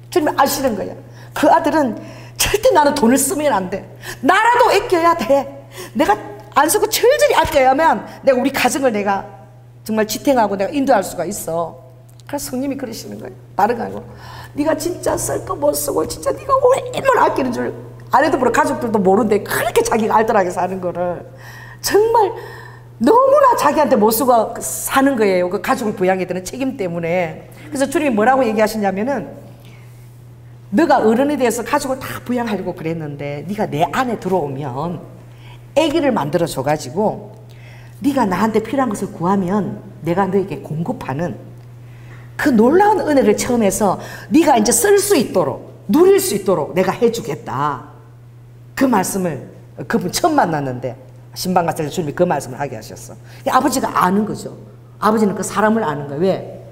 주님이 아시는 거예요. 그 아들은 절대 나는 돈을 쓰면 안 돼. 나라도 아껴야 돼. 내가 안 쓰고 철저히 아껴야만 내가 우리 가정을 내가 정말 지탱하고 내가 인도할 수가 있어. 그래서 성님이 그러시는 거예요. 다른 거 아니고 네가 진짜 쓸 거 못 쓰고 진짜 네가 얼마나 아끼는 줄 아내도 모르고 가족들도 모르는데 그렇게 자기가 알뜰하게 사는 거를 정말 너무나 자기한테 못 쓰고 사는 거예요. 그 가족을 부양해야 되는 책임 때문에. 그래서 주님이 뭐라고 얘기하시냐면은 너가 어른에 대해서 가족을 다 부양하려고 그랬는데 네가 내 안에 들어오면 아기를 만들어 줘가지고 네가 나한테 필요한 것을 구하면 내가 너에게 공급하는 그 놀라운 은혜를 체험해서 네가 이제 쓸 수 있도록 누릴 수 있도록 내가 해주겠다. 그 말씀을 그분 처음 만났는데 신방 갔을 때 주님이 그 말씀을 하게 하셨어. 아버지가 아는 거죠. 아버지는 그 사람을 아는 거예요. 왜?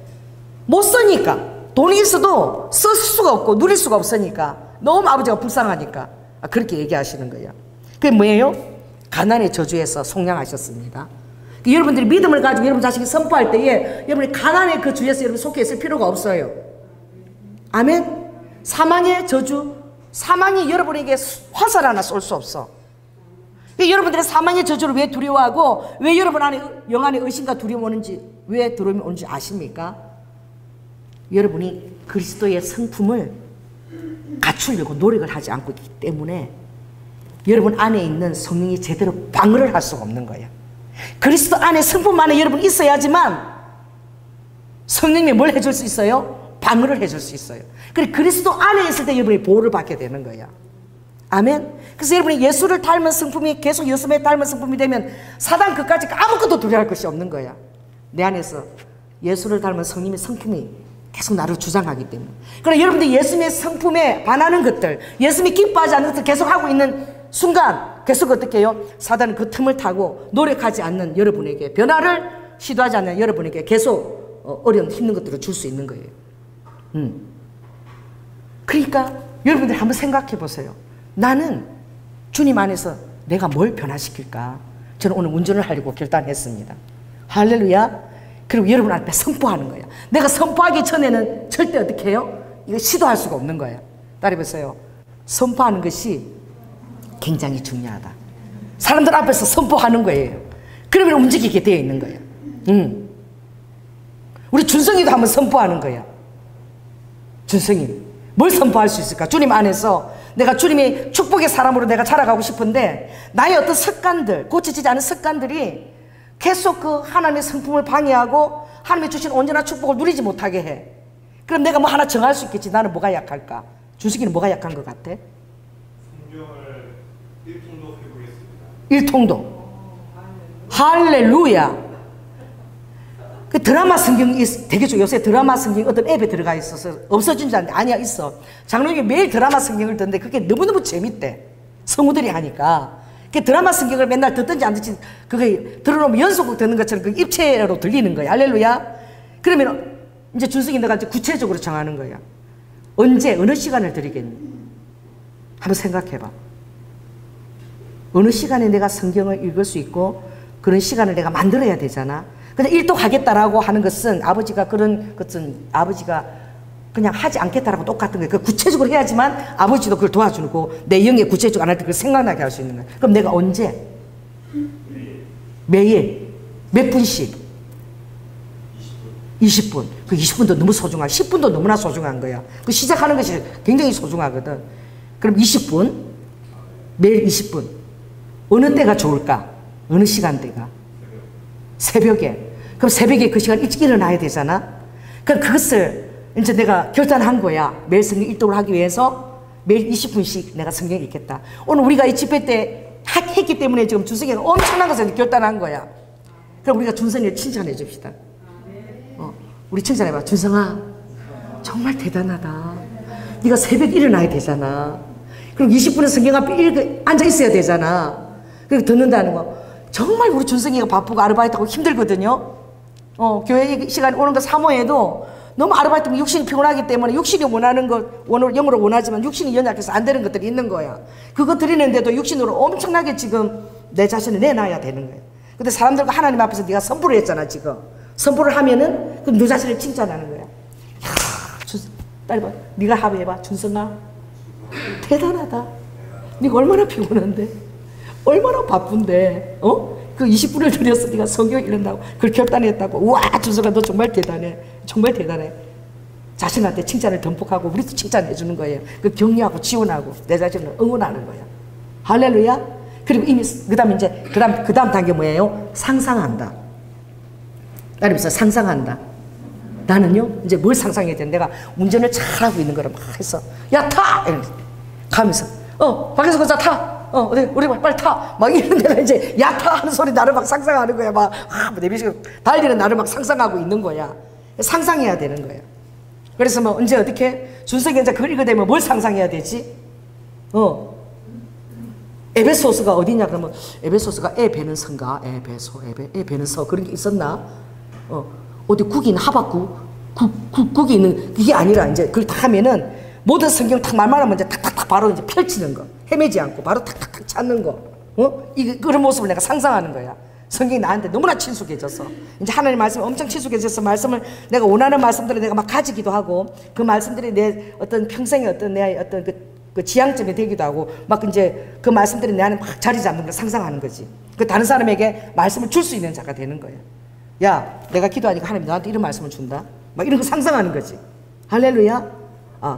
못 쓰니까. 돈이 있어도 쓸 수가 없고 누릴 수가 없으니까 너무 아버지가 불쌍하니까 그렇게 얘기하시는 거예요. 그게 뭐예요? 가난의 저주에서 속량하셨습니다. 여러분들이 믿음을 가지고 여러분 자식이 선포할 때에 여러분이 가난의 그 주에서 여러분 속해 있을 필요가 없어요. 아멘? 사망의 저주, 사망이 여러분에게 화살 하나 쏠 수 없어. 여러분들의 사망의 저주를 왜 두려워하고 왜 여러분 안에 영 안에 의심과 두려움이 오는지 왜 들어오면 오는지 아십니까? 여러분이 그리스도의 성품을 갖추려고 노력을 하지 않고 있기 때문에 여러분 안에 있는 성령이 제대로 방어를 할 수가 없는 거예요. 그리스도 안에 성품 안에 여러분 있어야지만 성령님이 뭘 해줄 수 있어요? 방어를 해줄 수 있어요. 그래 그리스도 안에 있을 때 여러분이 보호를 받게 되는 거야. 아멘. 그래서 여러분이 예수를 닮은 성품이 계속 예수를 닮은 성품이 되면 사단 그까지 아무것도 두려워할 것이 없는 거야. 내 안에서 예수를 닮은 성님의 성품이 계속 나를 주장하기 때문에. 그러나 여러분들이 예수님의 성품에 반하는 것들, 예수님이 기뻐하지 않는 것들 계속 하고 있는 순간 계속 어떻게 해요? 사단은 그 틈을 타고 노력하지 않는 여러분에게, 변화를 시도하지 않는 여러분에게 계속 어려운 힘든 것들을 줄 수 있는 거예요. 그러니까 여러분들 한번 생각해 보세요. 나는 주님 안에서 내가 뭘 변화시킬까? 저는 오늘 운전을 하려고 결단했습니다. 할렐루야. 그리고 여러분 앞에 선포하는 거예요. 내가 선포하기 전에는 절대 어떻게 해요? 이거 시도할 수가 없는 거예요. 따라해보세요. 선포하는 것이 굉장히 중요하다. 사람들 앞에서 선포하는 거예요. 그러면 움직이게 되어 있는 거예요. 우리 준성이도 한번 선포하는 거예요. 준성이 뭘 선포할 수 있을까? 주님 안에서 내가 주님의 축복의 사람으로 내가 자라가고 싶은데 나의 어떤 습관들, 고쳐지지 않은 습관들이 계속 그 하나님의 성품을 방해하고 하나님이 주신 온전한 축복을 누리지 못하게 해. 그럼 내가 뭐 하나 정할 수 있겠지. 나는 뭐가 약할까? 준식이는 뭐가 약한 것 같아? 성경을 1통독 해보겠습니다. 1통독. 할렐루야. 그 드라마 성경이 되게 좋아요. 요새 드라마 성경이 어떤 앱에 들어가 있어서 없어진 줄 알았는데 아니야, 있어. 장로님이 매일 드라마 성경을 듣는데 그게 너무너무 재밌대. 성우들이 하니까. 그 드라마 성경을 맨날 듣든지 안 듣든지 그게 들어놓으면 연속곡 듣는 것처럼 그 입체로 들리는 거야. 할렐루야. 그러면 이제 준석이 너가 이제 구체적으로 정하는 거야. 언제, 어느 시간을 드리겠니? 한번 생각해봐. 어느 시간에 내가 성경을 읽을 수 있고 그런 시간을 내가 만들어야 되잖아. 그냥 일독하겠다라고 하는 것은 아버지가 그런 것은 아버지가 그냥 하지 않겠다라고 똑같은 거예요. 그 구체적으로 해야지만 아버지도 그걸 도와주고 내 영에 구체적으로 안 할 때 그걸 생각나게 할 수 있는 거예요. 그럼 내가 언제? 매일 몇 분씩? 20분. 그 20분도 너무 소중하고 10분도 너무나 소중한 거야. 그 시작하는 것이 굉장히 소중하거든. 그럼 20분? 매일 20분. 어느 때가 좋을까? 어느 시간대가? 새벽에. 그럼 새벽에 그 시간 일찍 일어나야 되잖아. 그럼 그것을 이제 내가 결단한 거야. 매일 성경 일독을 하기 위해서 매일 20분씩 내가 성경 읽겠다. 오늘 우리가 이 집회 때 했기 때문에 지금 준성이가 엄청난 것을 결단한 거야. 그럼 우리가 준성이를 칭찬해 줍시다. 우리 칭찬해봐. 준성아, 정말 대단하다. 네가 새벽 일어나야 되잖아. 그럼 20분은 성경 앞에 앉아 있어야 되잖아. 그렇게 듣는다는 거. 정말 우리 준성이가 바쁘고 아르바이트하고 힘들거든요. 교회 시간 오는 거 사모해도 너무 아르바이트면 육신이 피곤하기 때문에 육신이 원하는 것, 영으로 원하지만 육신이 연약해서 안 되는 것들이 있는 거야. 그거 드리는데도 육신으로 엄청나게 지금 내 자신을 내놔야 되는 거야. 근데 사람들과 하나님 앞에서 네가 선포를 했잖아, 지금. 선포를 하면은 그럼 너 자신을 칭찬하는 거야. 딸 봐. 네가 합의해봐. 준성아, 대단하다. 네가 얼마나 피곤한데? 얼마나 바쁜데? 그 20분을 들여서 네가 성경 읽는다고 그걸 결단했다고. 우와, 준성아, 너 정말 대단해. 정말 대단해. 자신한테 칭찬을 듬뿍하고 우리도 칭찬해 주는 거예요. 그 격려하고 지원하고 내 자신을 응원하는 거야. 할렐루야. 그리고 이미 그다음 이제 그다음 단계 뭐예요? 상상한다. 따라서 상상한다. 나는요 이제 뭘 상상해야 돼? 내가 운전을 잘하고 있는 거를 막 해서 야 타! 이러면서 가면서 밖에서 거자 타! 우리 빨리 타! 막 이런 데가 이제 야 타! 하는 소리 나를 막 상상하는 거야. 막 내비시고 달리는 나를 막 상상하고 있는 거야. 상상해야 되는 거예요. 그래서 뭐 언제 어떻게 준석이 이제 그걸 읽게 되면 뭘 상상해야 되지? 에베소서가 어디냐 그러면 에베소서가 에 베는 성가 에 베는 서 그런 게 있었나? 어디 국인 하박국 국이 있는 그게 아니라 이제 그걸 다 하면은 모든 성경 탁 말만 하면 이제 탁탁탁 바로 이제 펼치는 거 헤매지 않고 바로 탁탁탁 찾는 거 그런 모습을 내가 상상하는 거야. 성경이 나한테 너무나 친숙해져서 이제 하나님 말씀이 엄청 친숙해져서 말씀을 내가 원하는 말씀들을 내가 막 가지기도 하고 그 말씀들이 내 어떤 평생의 어떤 내 어떤 그 지향점이 되기도 하고 막 이제 그 말씀들이 내 안에 막 자리 잡는 걸 상상하는 거지. 그 다른 사람에게 말씀을 줄 수 있는 자가 되는 거야. 야, 내가 기도하니까 하나님 너한테 이런 말씀을 준다. 막 이런 거 상상하는 거지. 할렐루야.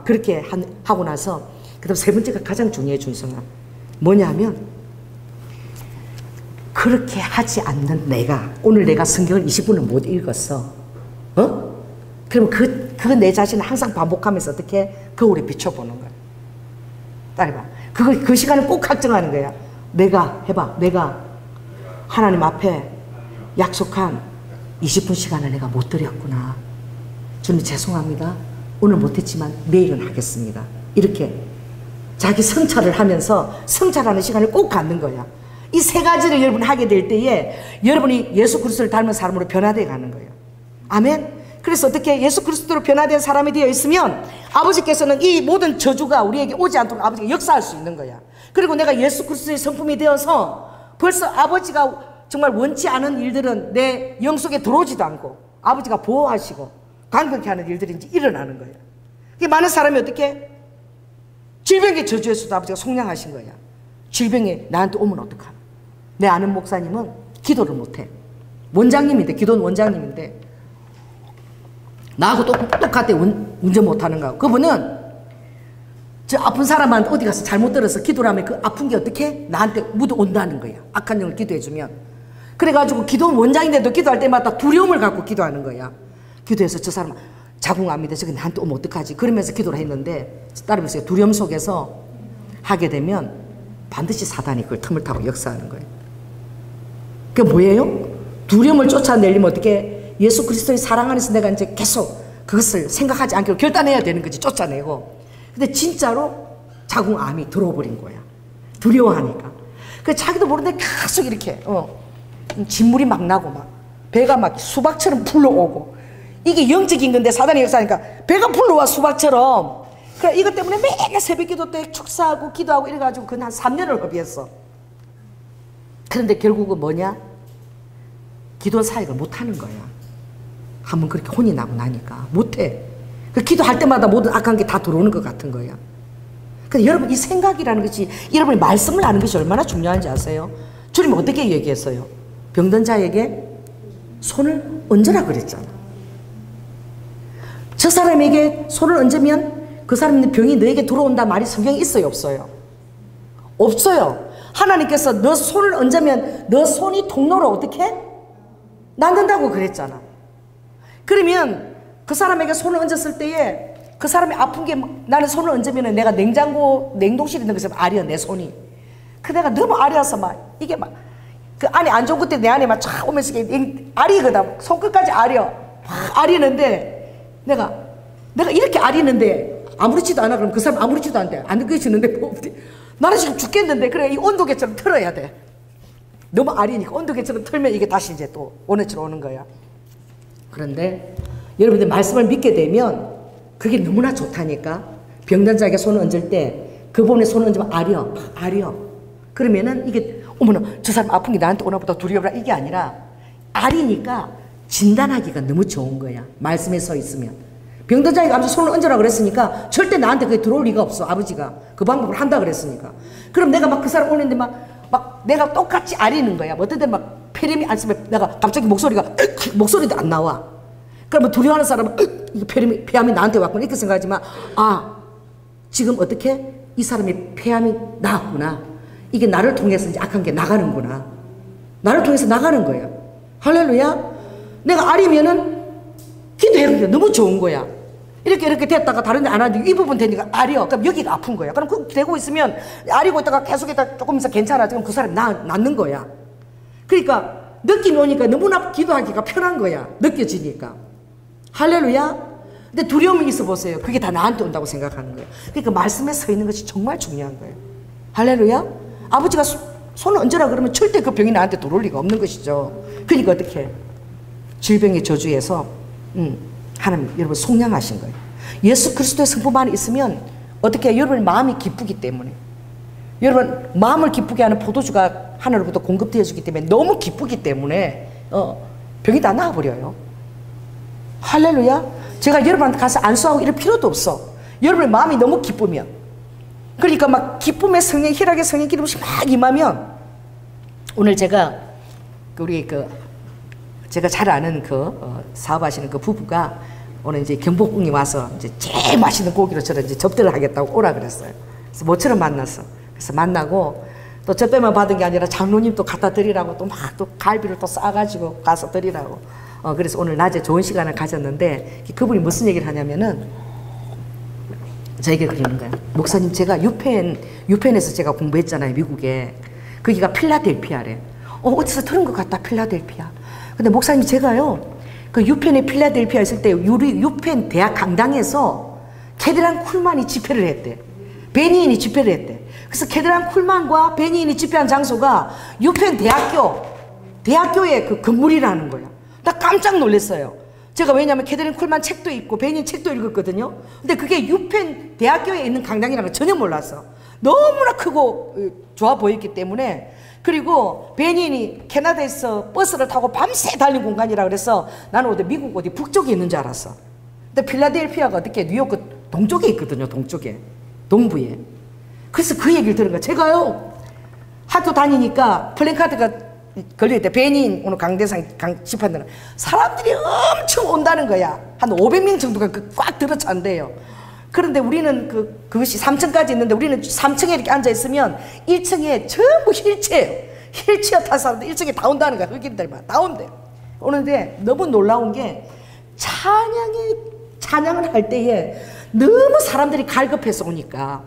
그렇게 하고 나서 그다음 세 번째가 가장 중요해 준성아. 뭐냐 하면 그렇게 하지 않는 내가 오늘 내가 성경을 20분을 못 읽었어. 그러면 그 내 자신을 항상 반복하면서 어떻게 거울에 비춰보는 거야. 따라봐. 그 시간을 꼭 확정하는 거야. 내가 해봐. 내가 하나님 앞에 약속한 20분 시간을 내가 못 드렸구나. 주님 죄송합니다. 오늘 못했지만 내일은 하겠습니다. 이렇게 자기 성찰을 하면서 성찰하는 시간을 꼭 갖는 거야. 이 세 가지를 여러분이 하게 될 때에 여러분이 예수 그리스도를 닮은 사람으로 변화되어 가는 거예요. 아멘. 그래서 어떻게 예수 그리스도로 변화된 사람이 되어 있으면 아버지께서는 이 모든 저주가 우리에게 오지 않도록 아버지가 역사할 수 있는 거야. 그리고 내가 예수 그리스도의 성품이 되어서 벌써 아버지가 정말 원치 않은 일들은 내 영 속에 들어오지도 않고 아버지가 보호하시고 강경케 하는 일들이 이제 일어나는 거예요. 많은 사람이 어떻게 질병의 저주에서도 아버지가 속량하신 거야. 질병이 나한테 오면 어떡하나. 내 아는 목사님은 기도를 못해. 원장님인데, 기도는 원장님인데 나하고 똑같아. 운전 못하는 거. 그분은 저 아픈 사람한테 어디 가서 잘못 들어서 기도를 하면 그 아픈 게 어떻게 나한테 묻어온다는 거야. 악한 영을 기도해주면. 그래가지고 기도는 원장인데도 기도할 때마다 두려움을 갖고 기도하는 거야. 기도해서 저 사람 자궁암인데 저게 나한테 오면 어떡하지. 그러면서 기도를 했는데 따라보세요. 두려움 속에서 하게 되면 반드시 사단이 그걸 틈을 타고 역사하는 거예요. 그게 뭐예요? 두려움을 쫓아내려면 어떻게 예수 그리스도의 사랑 안에서 내가 이제 계속 그것을 생각하지 않기로 결단해야 되는 거지. 쫓아내고. 근데 진짜로 자궁암이 들어버린 거야. 두려워하니까. 그 자기도 모르는데 계속 이렇게 진물이 막 나고 막 배가 막 수박처럼 풀러오고. 이게 영적인 건데 사단이 역사하니까 배가 풀러와 수박처럼. 그래 이것 때문에 매일 새벽 기도 때 축사하고 기도하고 이래가지고 그건 한 3년을 허비했어. 그런데 결국은 뭐냐? 기도 사역을 못하는 거야. 한번 그렇게 혼이 나고 나니까 못해. 그 기도할 때마다 모든 악한 게 다 들어오는 것 같은 거야. 근데 여러분 이 생각이라는 것이 여러분이 말씀을 하는 것이 얼마나 중요한지 아세요? 주님 어떻게 얘기했어요? 병든 자에게 손을 얹으라 그랬잖아. 저 사람에게 손을 얹으면 그 사람의 병이 너에게 들어온다 말이 성경에 있어요? 없어요? 없어요. 하나님께서 너 손을 얹으면 너 손이 통로로 어떻게? 낫는다고 그랬잖아. 그러면 그 사람에게 손을 얹었을 때에 그 사람이 아픈 게 나는 손을 얹으면 내가 냉동실에 있는 것처럼 아려 내 손이. 그 내가 너무 아려서 막 이게 막 그 안에 안 좋은 것들 내 안에 막 쫙 오면서 이게 아리거든. 손끝까지 아려. 막 아리는데 내가 이렇게 아리는데 아무렇지도 않아. 그럼 그 사람 아무렇지도 않대. 안 느껴지는데 나는 지금 죽겠는데. 그래 이 온도계처럼 틀어야 돼. 너무 아리니까 온도계처럼 틀면 이게 다시 이제 또 원위치로 오는 거야. 그런데 여러분들 말씀을 믿게 되면 그게 너무나 좋다니까. 병든 자에게 손을 얹을 때 그분의 손을 얹으면 아려. 그러면은 이게 어머나 저 사람 아픈 게 나한테 오나 보다 두려워라 이게 아니라 아리니까 진단하기가 너무 좋은 거야. 말씀에 서 있으면. 병든 자에게 아버지 손을 얹으라 그랬으니까 절대 나한테 그게 들어올 리가 없어. 아버지가 그 방법을 한다 그랬으니까. 그럼 내가 막 그 사람 오는데 막 내가 똑같이 아리는 거야. 어떤 때 막 폐렴이 안 쓰면 내가 갑자기 목소리도 안 나와. 그러면 두려워하는 사람은 이거 폐암이 나한테 왔구나 이렇게 생각하지만 지금 어떻게 이 사람이 폐암이 나았구나. 이게 나를 통해서 이제 악한 게 나가는구나. 나를 통해서 나가는 거야. 할렐루야. 내가 아리면은 기도해는 게 너무 좋은 거야. 이렇게 됐다가 다른 데 안 하는데 이 부분 되니까 아려. 그럼 여기가 아픈 거야. 그럼 그 되고 있으면 아리고 있다가 계속 있다가 조금 있어 괜찮아. 그럼 그 사람이 낫는 거야. 그러니까 느낌이 오니까 너무나 기도하기가 편한 거야. 느껴지니까. 할렐루야. 근데 두려움이 있어 보세요. 그게 다 나한테 온다고 생각하는 거예요. 그러니까 말씀에 서 있는 것이 정말 중요한 거예요. 할렐루야. 아버지가 손을 얹으라 그러면 절대 그 병이 나한테 들어올 리가 없는 것이죠. 그러니까 어떻게 질병의 저주에서 하나님 여러분 속량하신 거예요. 예수 그리스도의 성품 안에 있으면 어떻게 여러분 마음이 기쁘기 때문에 여러분 마음을 기쁘게 하는 포도주가 하늘로부터 공급되어 주기 때문에 너무 기쁘기 때문에 병이 다 나아버려요. 할렐루야. 제가 여러분한테 가서 안수하고 이럴 필요도 없어. 여러분의 마음이 너무 기쁘면. 그러니까 막 기쁨의 성령, 희락의 성령 기름이 막 임하면 오늘 제가 제가 잘 아는 사업하시는 그 부부가 오늘 이제 경복궁에 와서 이제 제일 맛있는 고기로 저를 이제 접대를 하겠다고 오라 그랬어요. 그래서 모처럼 만났어. 그래서 만나고 또 접대만 받은 게 아니라 장로님 또 갖다 드리라고 또 막 또 갈비를 또 싸가지고 가서 드리라고. 그래서 오늘 낮에 좋은 시간을 가졌는데 그분이 무슨 얘기를 하냐면은 저에게 그러는 거야. 목사님, 제가 유펜에서 제가 공부했잖아요, 미국에. 거기가 필라델피아래. 어디서 들은 것 같다, 필라델피아. 근데 목사님, 제가요, 그 유펜에 필라델피아 있을 때 우리 유펜 대학 강당에서 캐드란 쿨만이 집회를 했대. 베니인이 집회를 했대. 그래서 캐드란 쿨만과 베니인이 집회한 장소가 유펜 대학교의 그 건물이라는 거야. 나 깜짝 놀랐어요. 제가 왜냐면 캐드린 쿨만 책도 읽고 베니인 책도 읽었거든요. 근데 그게 유펜 대학교에 있는 강당이라는 걸 전혀 몰랐어. 너무나 크고 좋아 보였기 때문에. 그리고 베니인이 캐나다에서 버스를 타고 밤새 달린 공간이라 그래서 나는 어디 미국 어디 북쪽에 있는 줄 알았어. 근데 필라델피아가 어떻게 뉴욕 동쪽에 있거든요. 동쪽에, 동부에. 그래서 그 얘기를 들은 거야. 제가요, 학교 다니니까 플랜카드가 걸려있대. 베니인 오늘 강대상 집회하는 사람들이 엄청 온다는 거야. 한 500명 정도가 꽉 들어찬대요. 그런데 우리는 그것이 3층까지 있는데 우리는 3층에 이렇게 앉아있으면 1층에 전부 휠체어 탄 사람들 1층에 다 온다는 거야. 흑인들만 다 온대. 오는데 너무 놀라운 게 찬양을 할 때에 너무 사람들이 갈급해서 오니까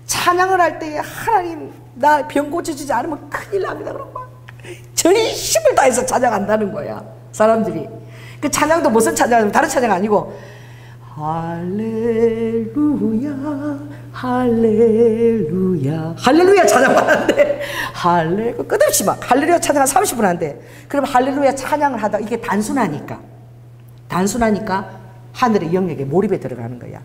찬양을 할 때에 하나님 나 병 고쳐주지 않으면 큰일 납니다. 그럼 막 전심을 다해서 찬양한다는 거야. 사람들이. 그 찬양도 무슨 찬양이냐면 다른 찬양 아니고 할렐루야 할렐루야 할렐루야 찬양만 한대. 끝없이 막 할렐루야 찬양 한 30분 한대. 그럼 할렐루야 찬양을 하다 이게 단순하니까 하늘의 영역에 몰입에 들어가는 거야.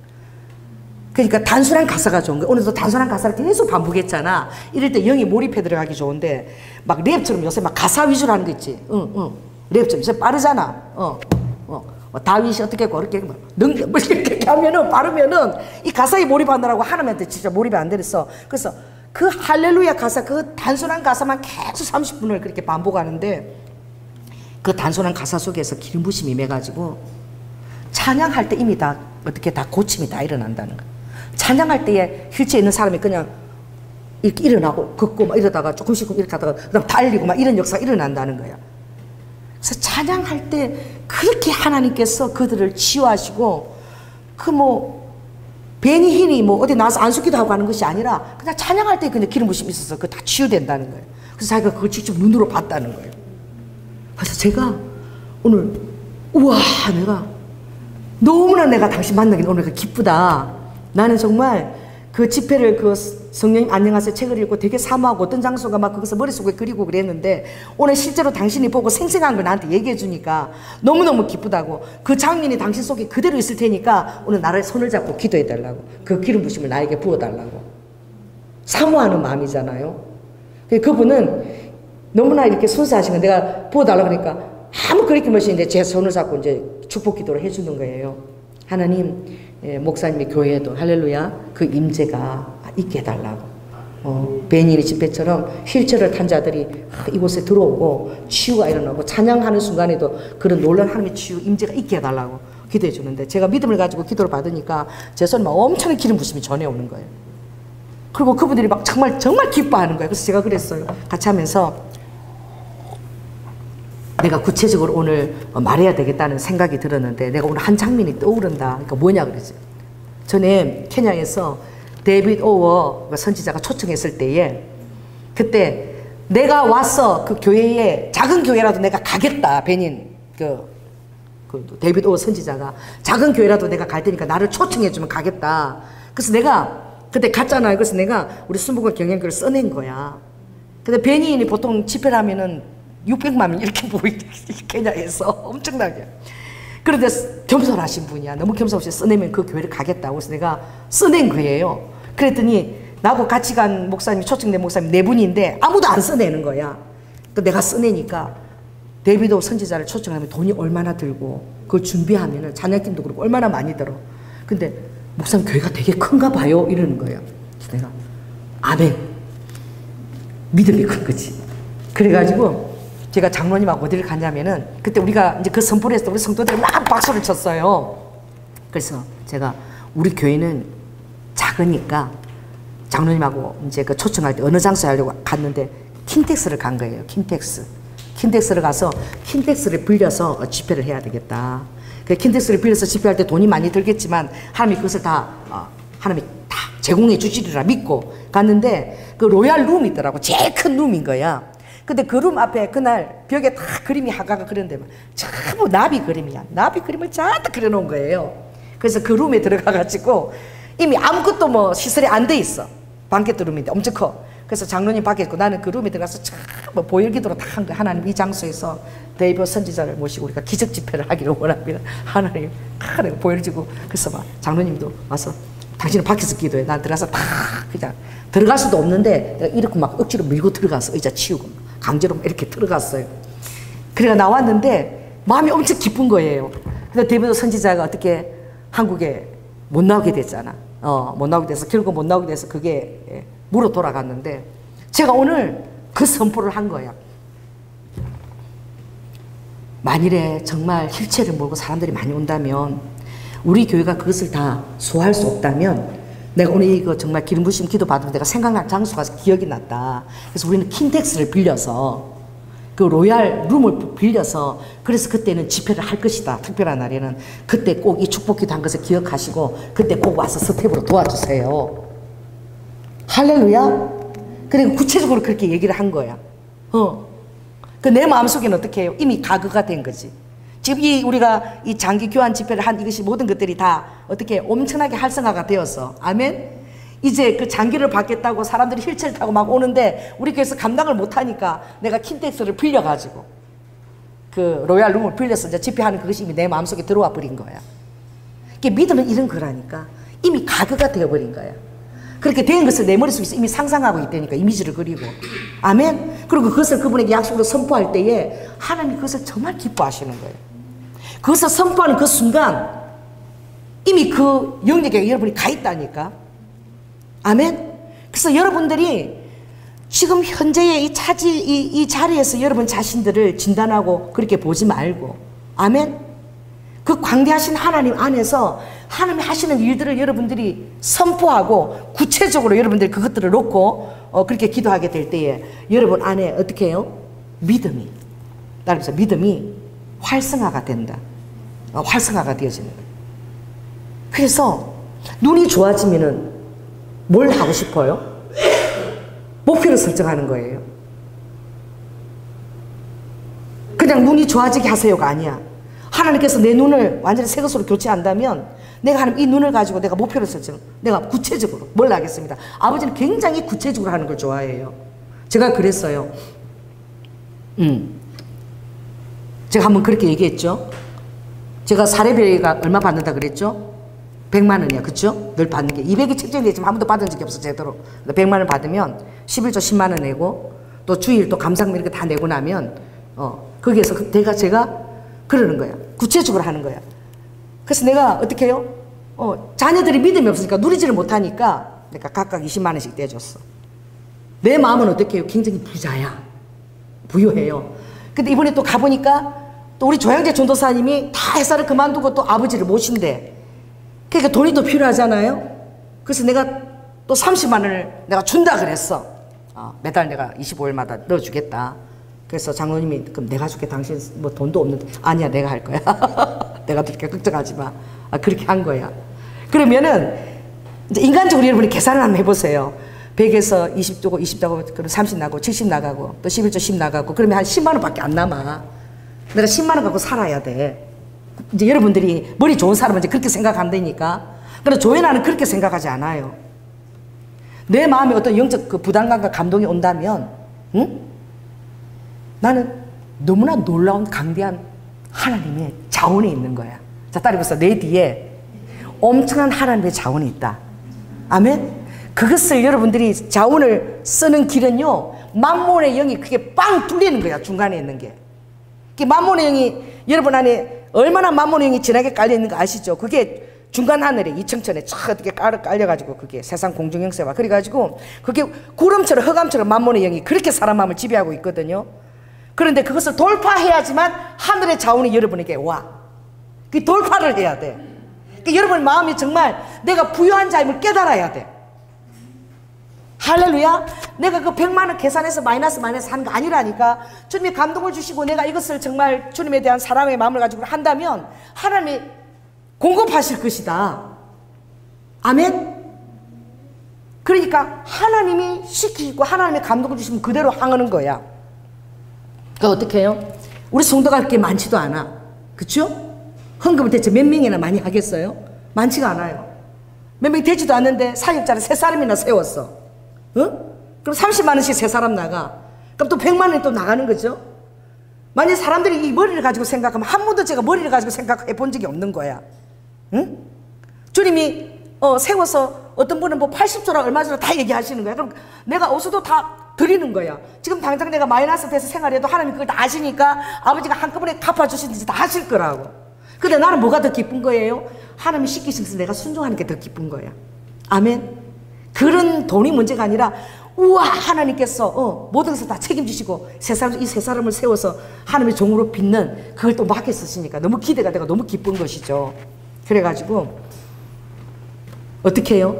그러니까 단순한 가사가 좋은 거야. 오늘도 단순한 가사를 계속 반복했잖아. 이럴 때 영이 몰입해 들어가기 좋은데 막 랩처럼 요새 막 가사 위주로 하는 거 있지. 랩처럼 요새 빠르잖아. 다윗이 어떻게 했고 어떻게 했고 이렇게 하면은 빠르면은 이 가사에 몰입하느라고 하나님한테 진짜 몰입이 안 되겠어. 그래서 그 할렐루야 가사, 그 단순한 가사만 계속 30분을 그렇게 반복하는데 그 단순한 가사 속에서 기름 부심이 임해가지고 찬양할 때 이미 다 어떻게 다 고침이 다 일어난다는 거야. 찬양할 때에 휠체에 있는 사람이 그냥 이렇게 일어나고 걷고 막 이러다가 조금씩 이렇게 하다가 그다음 달리고 막 이런 역사가 일어난다는 거야. 그래서 찬양할 때 그렇게 하나님께서 그들을 치유하시고 베니힌이 어디 나와서 안수기도 하고 하는 것이 아니라 그냥 찬양할 때 그냥 기름 부심이 있어서 그거 다 치유된다는 거예요. 그래서 자기가 그걸 직접 눈으로 봤다는 거예요. 그래서 제가 오늘 우와 내가 당신 만나긴 오늘 기쁘다. 나는 정말 그 집회를 성령님 안녕하세요 책을 읽고 되게 사모하고 어떤 장소가 막 거기서 머릿속에 그리고 그랬는데 오늘 실제로 당신이 보고 생생한 걸 나한테 얘기해 주니까 너무너무 기쁘다고. 그 장면이 당신 속에 그대로 있을 테니까 오늘 나를 손을 잡고 기도해 달라고. 그 기름 부심을 나에게 부어 달라고. 사모하는 마음이잖아요. 그분은 너무나 이렇게 순수하신 거 내가 부어 달라고 그러니까 아무 그렇게 멋있는데 제 손을 잡고 이제 축복 기도를 해주는 거예요. 하나님, 목사님의 교회에도 할렐루야 그 임재가 있게 해달라고. 베니니 집회처럼 휠체어를 탄 자들이 이곳에 들어오고 치유가 일어나고 찬양하는 순간에도 그런 놀라운 하나님의 치유 임재가 있게 해달라고 기도해 주는데 제가 믿음을 가지고 기도를 받으니까 제 손에 막 엄청난 기름 부심이 전해오는 거예요. 그리고 그분들이 막 정말 기뻐하는 거예요. 그래서 제가 그랬어요. 같이 하면서 내가 구체적으로 오늘 말해야 되겠다는 생각이 들었는데 내가 오늘 한 장면이 떠오른다. 그러니까 뭐냐 그랬어요. 전에 케냐에서 데이빗 오워 선지자가 초청했을 때에 그때 내가 와서 그 교회에 작은 교회라도 내가 가겠다. 베닌 그 데이빗 오워 선지자가 작은 교회라도 내가 갈 테니까 나를 초청해주면 가겠다. 그래서 내가 그때 갔잖아요. 그래서 내가 우리 순복음 경영교를 써낸 거야. 근데 베닌이 보통 집회를 하면은 600만 명 이렇게 모이게 케냐에서 엄청나게. 그런데 겸손하신 분이야. 너무 겸손하셔서 써내면 그 교회를 가겠다고. 그래서 내가 써낸 거예요. 그랬더니 나하고 같이 간 목사님, 초청된 목사님 4분인데 아무도 안 써내는 거야. 또 내가 써내니까 데이비드 선지자를 초청하면 돈이 얼마나 들고 그걸 준비하면은 찬양팀도 그렇고 얼마나 많이 들어. 근데 목사님 교회가 되게 큰가 봐요 이러는 거예요. 그래서 내가 아멘. 믿음이 큰 거지. 그래가지고 제가 장로님하고 어디를 갔냐면은 그때 우리가 이제 그 선포를 했을 때 우리 성도들이 막 박수를 쳤어요. 그래서 제가 우리 교회는 작으니까 장로님하고 이제 그 초청할 때 어느 장소에 하려고 갔는데 킨텍스를 간 거예요. 킨텍스를 가서 킨텍스를 빌려서 집회를 해야 되겠다. 그 킨텍스를 빌려서 집회할 때 돈이 많이 들겠지만 하나님이 그것을 다 하나님이 다 제공해 주시리라 믿고 갔는데 그 로얄 룸이 있더라고. 제일 큰 룸인 거야. 근데 그 룸 앞에 그날 벽에 다 그림이 하가가 그렸는데 전부 나비 그림이야. 나비 그림을 잔뜩 그려놓은 거예요. 그래서 그 룸에 들어가가지고 이미 아무것도 뭐 시설이 안 돼 있어. 방켓트 룸인데 엄청 커. 그래서 장로님 밖에 있고 나는 그 룸에 들어가서 뭐 보혈기도로 다 한 거야. 하나님 이 장소에서 대표 선지자를 모시고 우리가 기적 집회를 하기를 원합니다. 하나님 보혈지고 그래서 막 장로님도 와서 당신은 밖에서 기도해. 난 들어가서 다 그냥 들어갈 수도 없는데 내가 이렇게 막 억지로 밀고 들어가서 의자 치우고 강제로 이렇게 들어갔어요. 그래가 나왔는데 마음이 엄청 기쁜 거예요. 근데 대표 선지자가 어떻게 한국에 못 나오게 됐잖아. 못 나오게 돼서 결국 못 나오게 돼서 그게 무로 돌아갔는데 제가 오늘 그 선포를 한 거예요. 만일에 정말 휠체어를 몰고 사람들이 많이 온다면 우리 교회가 그것을 다 소화할 수 없다면 내가 오늘 이거 정말 기름 부심 기도 받으면 내가 생각날 장소가 기억이 났다. 그래서 우리는 킨텍스를 빌려서 그 로얄 룸을 빌려서 그래서 그때는 집회를 할 것이다. 특별한 날에는 그때 꼭 이 축복기도 한 것을 기억하시고 그때 꼭 와서 스텝으로 도와주세요. 할렐루야. 그리고 구체적으로 그렇게 얘기를 한 거야. 그 내 마음속에는 어떻게 해요? 이미 가그가 된 거지. 지금 우리가 이 장기 교환 집회를 한 이것이 모든 것들이 다 어떻게 엄청나게 활성화가 되어서 아멘. 이제 그 장기를 받겠다고 사람들이 휠체어를 타고 막 오는데 우리 교회에서 감당을 못하니까 내가 킨텍스를 빌려가지고 그 로얄 룸을 빌려서 이제 집회하는 그것이 이미 내 마음속에 들어와 버린 거야. 이게 믿음은 이런 거라니까. 이미 가그가 되어버린 거야. 그렇게 된 것을 내 머릿속에서 이미 상상하고 있다니까. 이미지를 그리고 아멘. 그리고 그것을 그분에게 약속으로 선포할 때에 하나님이 그것을 정말 기뻐하시는 거예요. 그것을 선포하는 그 순간 이미 그 영역에 여러분이 가 있다니까. 아멘. 그래서 여러분들이 지금 현재의 이 자리에서 여러분 자신들을 진단하고 그렇게 보지 말고 아멘. 그 광대하신 하나님 안에서 하나님이 하시는 일들을 여러분들이 선포하고 구체적으로 여러분들이 그것들을 놓고 그렇게 기도하게 될 때에 여러분 안에 어떻게 해요? 믿음이 따라서 믿음이 활성화가 된다. 활성화가 되어지는 거예요. 그래서 눈이 좋아지면은 뭘 하고 싶어요? 목표를 설정하는 거예요. 그냥 눈이 좋아지게 하세요가 아니야. 하나님께서 내 눈을 완전히 새 것으로 교체한다면 내가 하나님 이 눈을 가지고 내가 목표를 설정, 내가 구체적으로 뭘 하겠습니다. 아버지는 굉장히 구체적으로 하는 걸 좋아해요. 제가 그랬어요. 제가 한번 그렇게 얘기했죠. 제가 사례비가 얼마 받는다 그랬죠? 100만 원이야. 그쵸? 늘 받는 게 200이 책정되어 있지만 한 번도 받은 적이 없어 제대로. 100만 원 받으면 11조 10만 원 내고 또 주일 또 감상금 이렇게 다 내고 나면 거기에서 제가 그러는 거야. 구체적으로 하는 거야. 그래서 내가 어떻게 해요? 자녀들이 믿음이 없으니까 누리지를 못하니까 내가 각각 20만 원씩 떼줬어. 내 마음은 어떻게 해요? 굉장히 부자야. 부유해요. 근데 이번에 또 가보니까 또 우리 조양재 전도사님이 다 회사를 그만두고 또 아버지를 모신대. 그러니까 돈이 또 필요하잖아요. 그래서 내가 또 30만 원을 내가 준다 그랬어. 매달 내가 25일마다 넣어주겠다. 그래서 장로님이 그럼 내가 줄게. 당신 뭐 돈도 없는데. 아니야 내가 할 거야. 내가 그렇게 걱정하지 마. 그렇게 한 거야. 그러면은 이제 인간적으로 여러분이 계산을 한번 해보세요. 100에서 20 주고 20 나가고 그럼 30 나가고 70 나가고 또 11조 10 나가고 그러면 한 10만 원밖에 안 남아. 내가 10만 원 갖고 살아야 돼. 이제 여러분들이 머리 좋은 사람은 이제 그렇게 생각한다니까. 그런데 조연아는 그렇게 생각하지 않아요. 내 마음에 어떤 영적 그 부담감과 감동이 온다면, 나는 너무나 놀라운 강대한 하나님의 자원이 있는 거야. 자, 따라해보세요. 내 뒤에 엄청난 하나님의 자원이 있다. 아멘? 그것을 여러분들이 자원을 쓰는 길은요, 만몬의 영이 그게 빵 뚫리는 거야. 중간에 있는 게. 만몬의 영이 여러분 안에 얼마나 만몬의 영이 진하게 깔려있는 거 아시죠? 그게 중간 하늘에 이청천에 촥 어떻게 깔려가지고 그게 세상 공중영세와 그래가지고 그게 구름처럼 흑암처럼 만몬의 영이 그렇게 사람 마음을 지배하고 있거든요. 그런데 그것을 돌파해야지만 하늘의 자원이 여러분에게 와. 그 돌파를 해야 돼. 그러니까 여러분 마음이 정말 내가 부유한 자임을 깨달아야 돼. 할렐루야. 내가 그 100만 원 계산해서 마이너스 하는 거 아니라니까. 주님이 감동을 주시고 내가 이것을 정말 주님에 대한 사랑의 마음을 가지고 한다면 하나님이 공급하실 것이다. 아멘. 그러니까 하나님이 시키고 하나님의 감동을 주시면 그대로 항하는 거야. 그러니까 어떻게 해요? 우리 성도가 그렇게 많지도 않아. 그쵸? 헌금을 대체 몇 명이나 많이 하겠어요? 많지가 않아요. 몇 명이 되지도 않는데 사역자를 3사람이나 세웠어. 어? 그럼 30만 원씩 3사람 나가. 그럼 또 100만 원이 또 나가는 거죠. 만약 사람들이 이 머리를 가지고 생각하면 한 번도 제가 머리를 가지고 생각해 본 적이 없는 거야. 응? 주님이 세워서 어떤 분은 뭐 80조라 얼마 조라 다 얘기하시는 거야. 그럼 내가 어서도 다 드리는 거야. 지금 당장 내가 마이너스 돼서 생활해도 하나님이 그걸 다 아시니까 아버지가 한꺼번에 갚아주시는지 다 하실 거라고. 근데 나는 뭐가 더 기쁜 거예요? 하나님이 시키셔서 내가 순종하는 게 더 기쁜 거야. 아멘. 그런 돈이 문제가 아니라 우와 하나님께서 모든 것을 다 책임지시고 이 세 사람을 세워서 하나님의 종으로 빚는 그걸 또 맡겨 쓰시니까 너무 기대가 되고 너무 기쁜 것이죠. 그래가지고 어떻게 해요?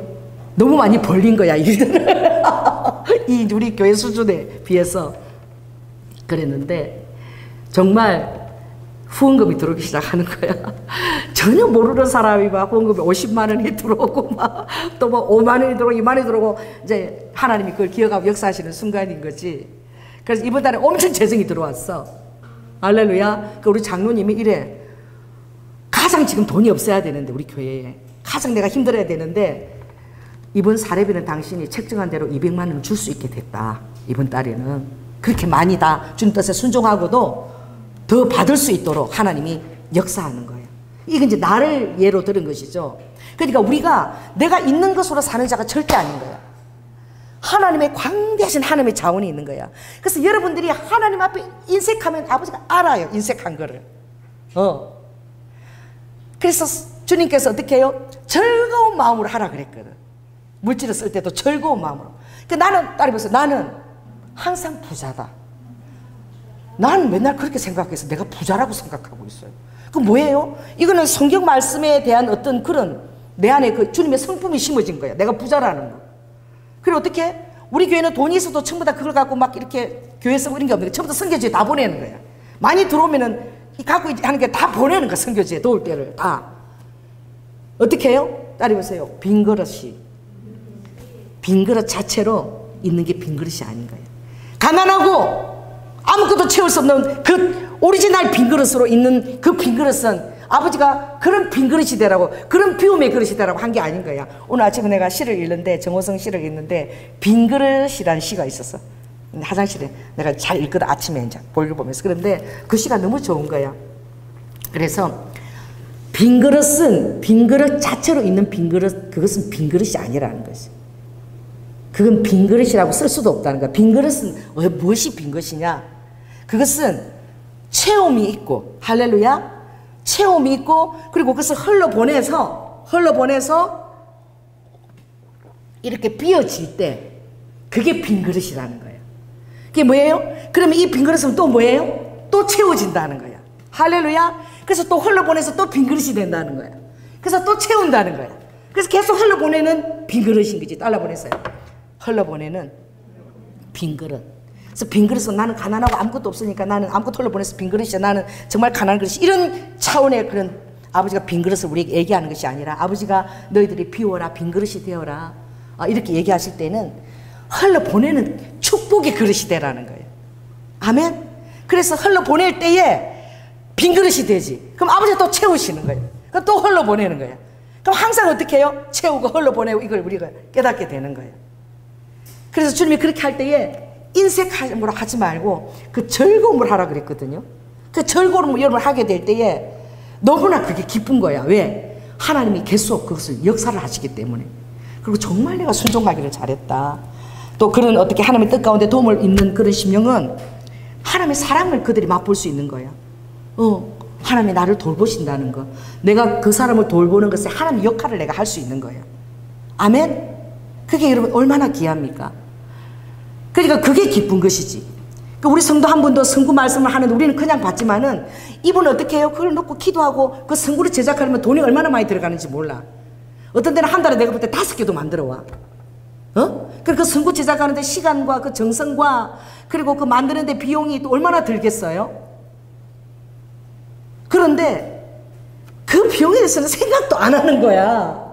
너무 많이 벌린 거야 일들을. 이 우리 교회 수준에 비해서. 그랬는데 정말 후원금이 들어오기 시작하는 거야. 전혀 모르는 사람이 막 후원금이 50만 원이 들어오고 막 또 뭐 5만 원이 들어오고 2만 원이 들어오고 이제 하나님이 그걸 기억하고 역사하시는 순간인 거지. 그래서 이번 달에 엄청 재정이 들어왔어. 할렐루야. 그 우리 장로님이 이래. 가장 지금 돈이 없어야 되는데 우리 교회에 가장 내가 힘들어야 되는데 이번 사례비는 당신이 책정한 대로 200만 원을 줄 수 있게 됐다. 이번 달에는 그렇게 많이 다 주님 뜻에 순종하고도 더 받을 수 있도록 하나님이 역사하는 거예요. 이건 이제 나를 예로 들은 것이죠. 그러니까 우리가 내가 있는 것으로 사는 자가 절대 아닌 거야. 하나님의 광대하신 하나님의 자원이 있는 거야. 그래서 여러분들이 하나님 앞에 인색하면 아버지가 알아요. 인색한 거를. 그래서 주님께서 어떻게 해요? 즐거운 마음으로 하라 그랬거든. 물질을 쓸 때도 즐거운 마음으로. 그러니까 나는 딸이 벌써 나는 항상 부자다. 나는 맨날 그렇게 생각해서 내가 부자라고 생각하고 있어요. 그 뭐예요? 이거는 성경 말씀에 대한 어떤 그런 내 안에 그 주님의 성품이 심어진 거야. 내가 부자라는 거. 그리고 어떻게? 우리 교회는 돈이 있어도 전부 다 그걸 갖고 막 이렇게 교회 쓰고 이런 게 없는 거야. 전부 다 선교지에 다 보내는 거야. 많이 들어오면은 갖고 하는 게 다 보내는 거야. 선교지에 도울 때를 다. 어떻게 해요? 딸이 보세요. 빈 그릇이. 빈 그릇 자체로 있는 게 빈 그릇이 아닌 거예요. 가난하고 아무것도 채울 수 없는 그 오리지널 빈 그릇으로 있는 그 빈 그릇은 아버지가 그런 빈 그릇이 되라고, 그런 비움의 그릇이 되라고 한 게 아닌 거야. 오늘 아침에 내가 시를 읽는데, 정호성 시를 읽는데 빈 그릇이라는 시가 있었어. 화장실에 내가 잘 읽거든. 아침에 이제 볼일 보면서. 그런데 그 시가 너무 좋은 거야. 그래서 빈 그릇은 빈 그릇 자체로 있는 빈 그릇, 그것은 빈 그릇이 아니라는 거지. 그건 빈 그릇이라고 쓸 수도 없다는 거야. 빈 그릇은 무엇이 빈 것이냐? 그것은 체험이 있고, 할렐루야, 체험이 있고, 그리고 그것을 흘러보내서 이렇게 비어질 때 그게 빈 그릇이라는 거예요. 그게 뭐예요? 그러면 이 빈 그릇은 또 뭐예요? 또 채워진다는 거야. 할렐루야. 그래서 또 흘러보내서 또 빈 그릇이 된다는 거야. 그래서 또 채운다는 거야. 그래서 계속 흘러보내는 빈 그릇인 거지. 달라보냈어요. 흘러보내는 빈 그릇. 그래서 빈 그릇은 나는 가난하고 아무것도 없으니까 나는 아무것도 흘러보내서 빈 그릇이야. 나는 정말 가난한 그릇이. 이런 차원의 그런 아버지가 빈 그릇을 우리에게 얘기하는 것이 아니라 아버지가 너희들이 비워라, 빈 그릇이 되어라, 이렇게 얘기하실 때는 흘러보내는 축복의 그릇이 되라는 거예요. 아멘. 그래서 흘러보낼 때에 빈 그릇이 되지. 그럼 아버지가 또 채우시는 거예요. 그럼 또 흘러보내는 거예요. 그럼 항상 어떻게 해요? 채우고 흘러보내고 이걸 우리가 깨닫게 되는 거예요. 그래서 주님이 그렇게 할 때에 인색함으로 하지 말고 그 즐거움을 하라 그랬거든요. 그 즐거움을 여러분 하게 될 때에 너무나 그게 기쁜 거야. 왜? 하나님이 계속 그것을 역사를 하시기 때문에. 그리고 정말 내가 순종하기를 잘했다. 또 그런 어떻게 하나님의 뜻 가운데 도움을 잇는 그런 심령은 하나님의 사랑을 그들이 맛볼 수 있는 거야. 하나님이 나를 돌보신다는 거. 내가 그 사람을 돌보는 것에 하나님의 역할을 내가 할 수 있는 거야. 아멘? 그게 여러분 얼마나 귀합니까? 그러니까 그게 기쁜 것이지. 우리 성도 한 분도 성구 말씀을 하는데 우리는 그냥 받지만은 이분은 어떻게 해요? 그걸 놓고 기도하고 그 성구를 제작하려면 돈이 얼마나 많이 들어가는지 몰라. 어떤 데는 한 달에 내가 볼 때 5개도 만들어 와. 그리고 그 성구 제작하는데 시간과 그 정성과 그리고 그 만드는데 비용이 또 얼마나 들겠어요? 그런데 그 비용에 대해서는 생각도 안 하는 거야.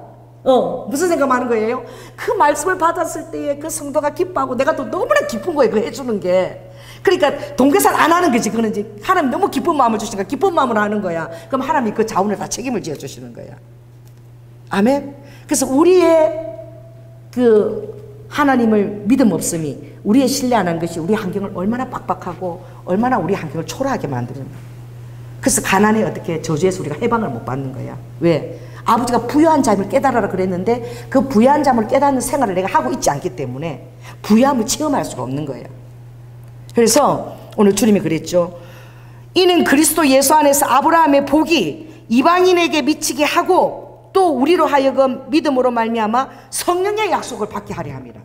무슨 생각하는 거예요? 그 말씀을 받았을 때에 그 성도가 기뻐하고 내가 또 너무나 기쁜 거예요. 그 해주는 게. 그러니까 돈 계산 안 하는 거지. 그거는 이제 하나님 너무 기쁜 마음을 주시니까 기쁜 마음으로 하는 거야. 그럼 하나님이 그 자원을 다 책임을 지어 주시는 거야. 아멘. 그래서 우리의 그 하나님을 믿음 없음이, 우리의 신뢰 안 하는 것이 우리 환경을 얼마나 빡빡하고 얼마나 우리 환경을 초라하게 만드는가. 그래서 가난에 어떻게 저주해서 우리가 해방을 못 받는 거야. 왜? 아버지가 부유한 자임을 깨달아라 그랬는데 그 부유한 자임을 깨닫는 생활을 내가 하고 있지 않기 때문에 부유함을 체험할 수가 없는 거예요. 그래서 오늘 주님이 그랬죠. 이는 그리스도 예수 안에서 아브라함의 복이 이방인에게 미치게 하고 또 우리로 하여금 믿음으로 말미암아 성령의 약속을 받게 하려 함이라.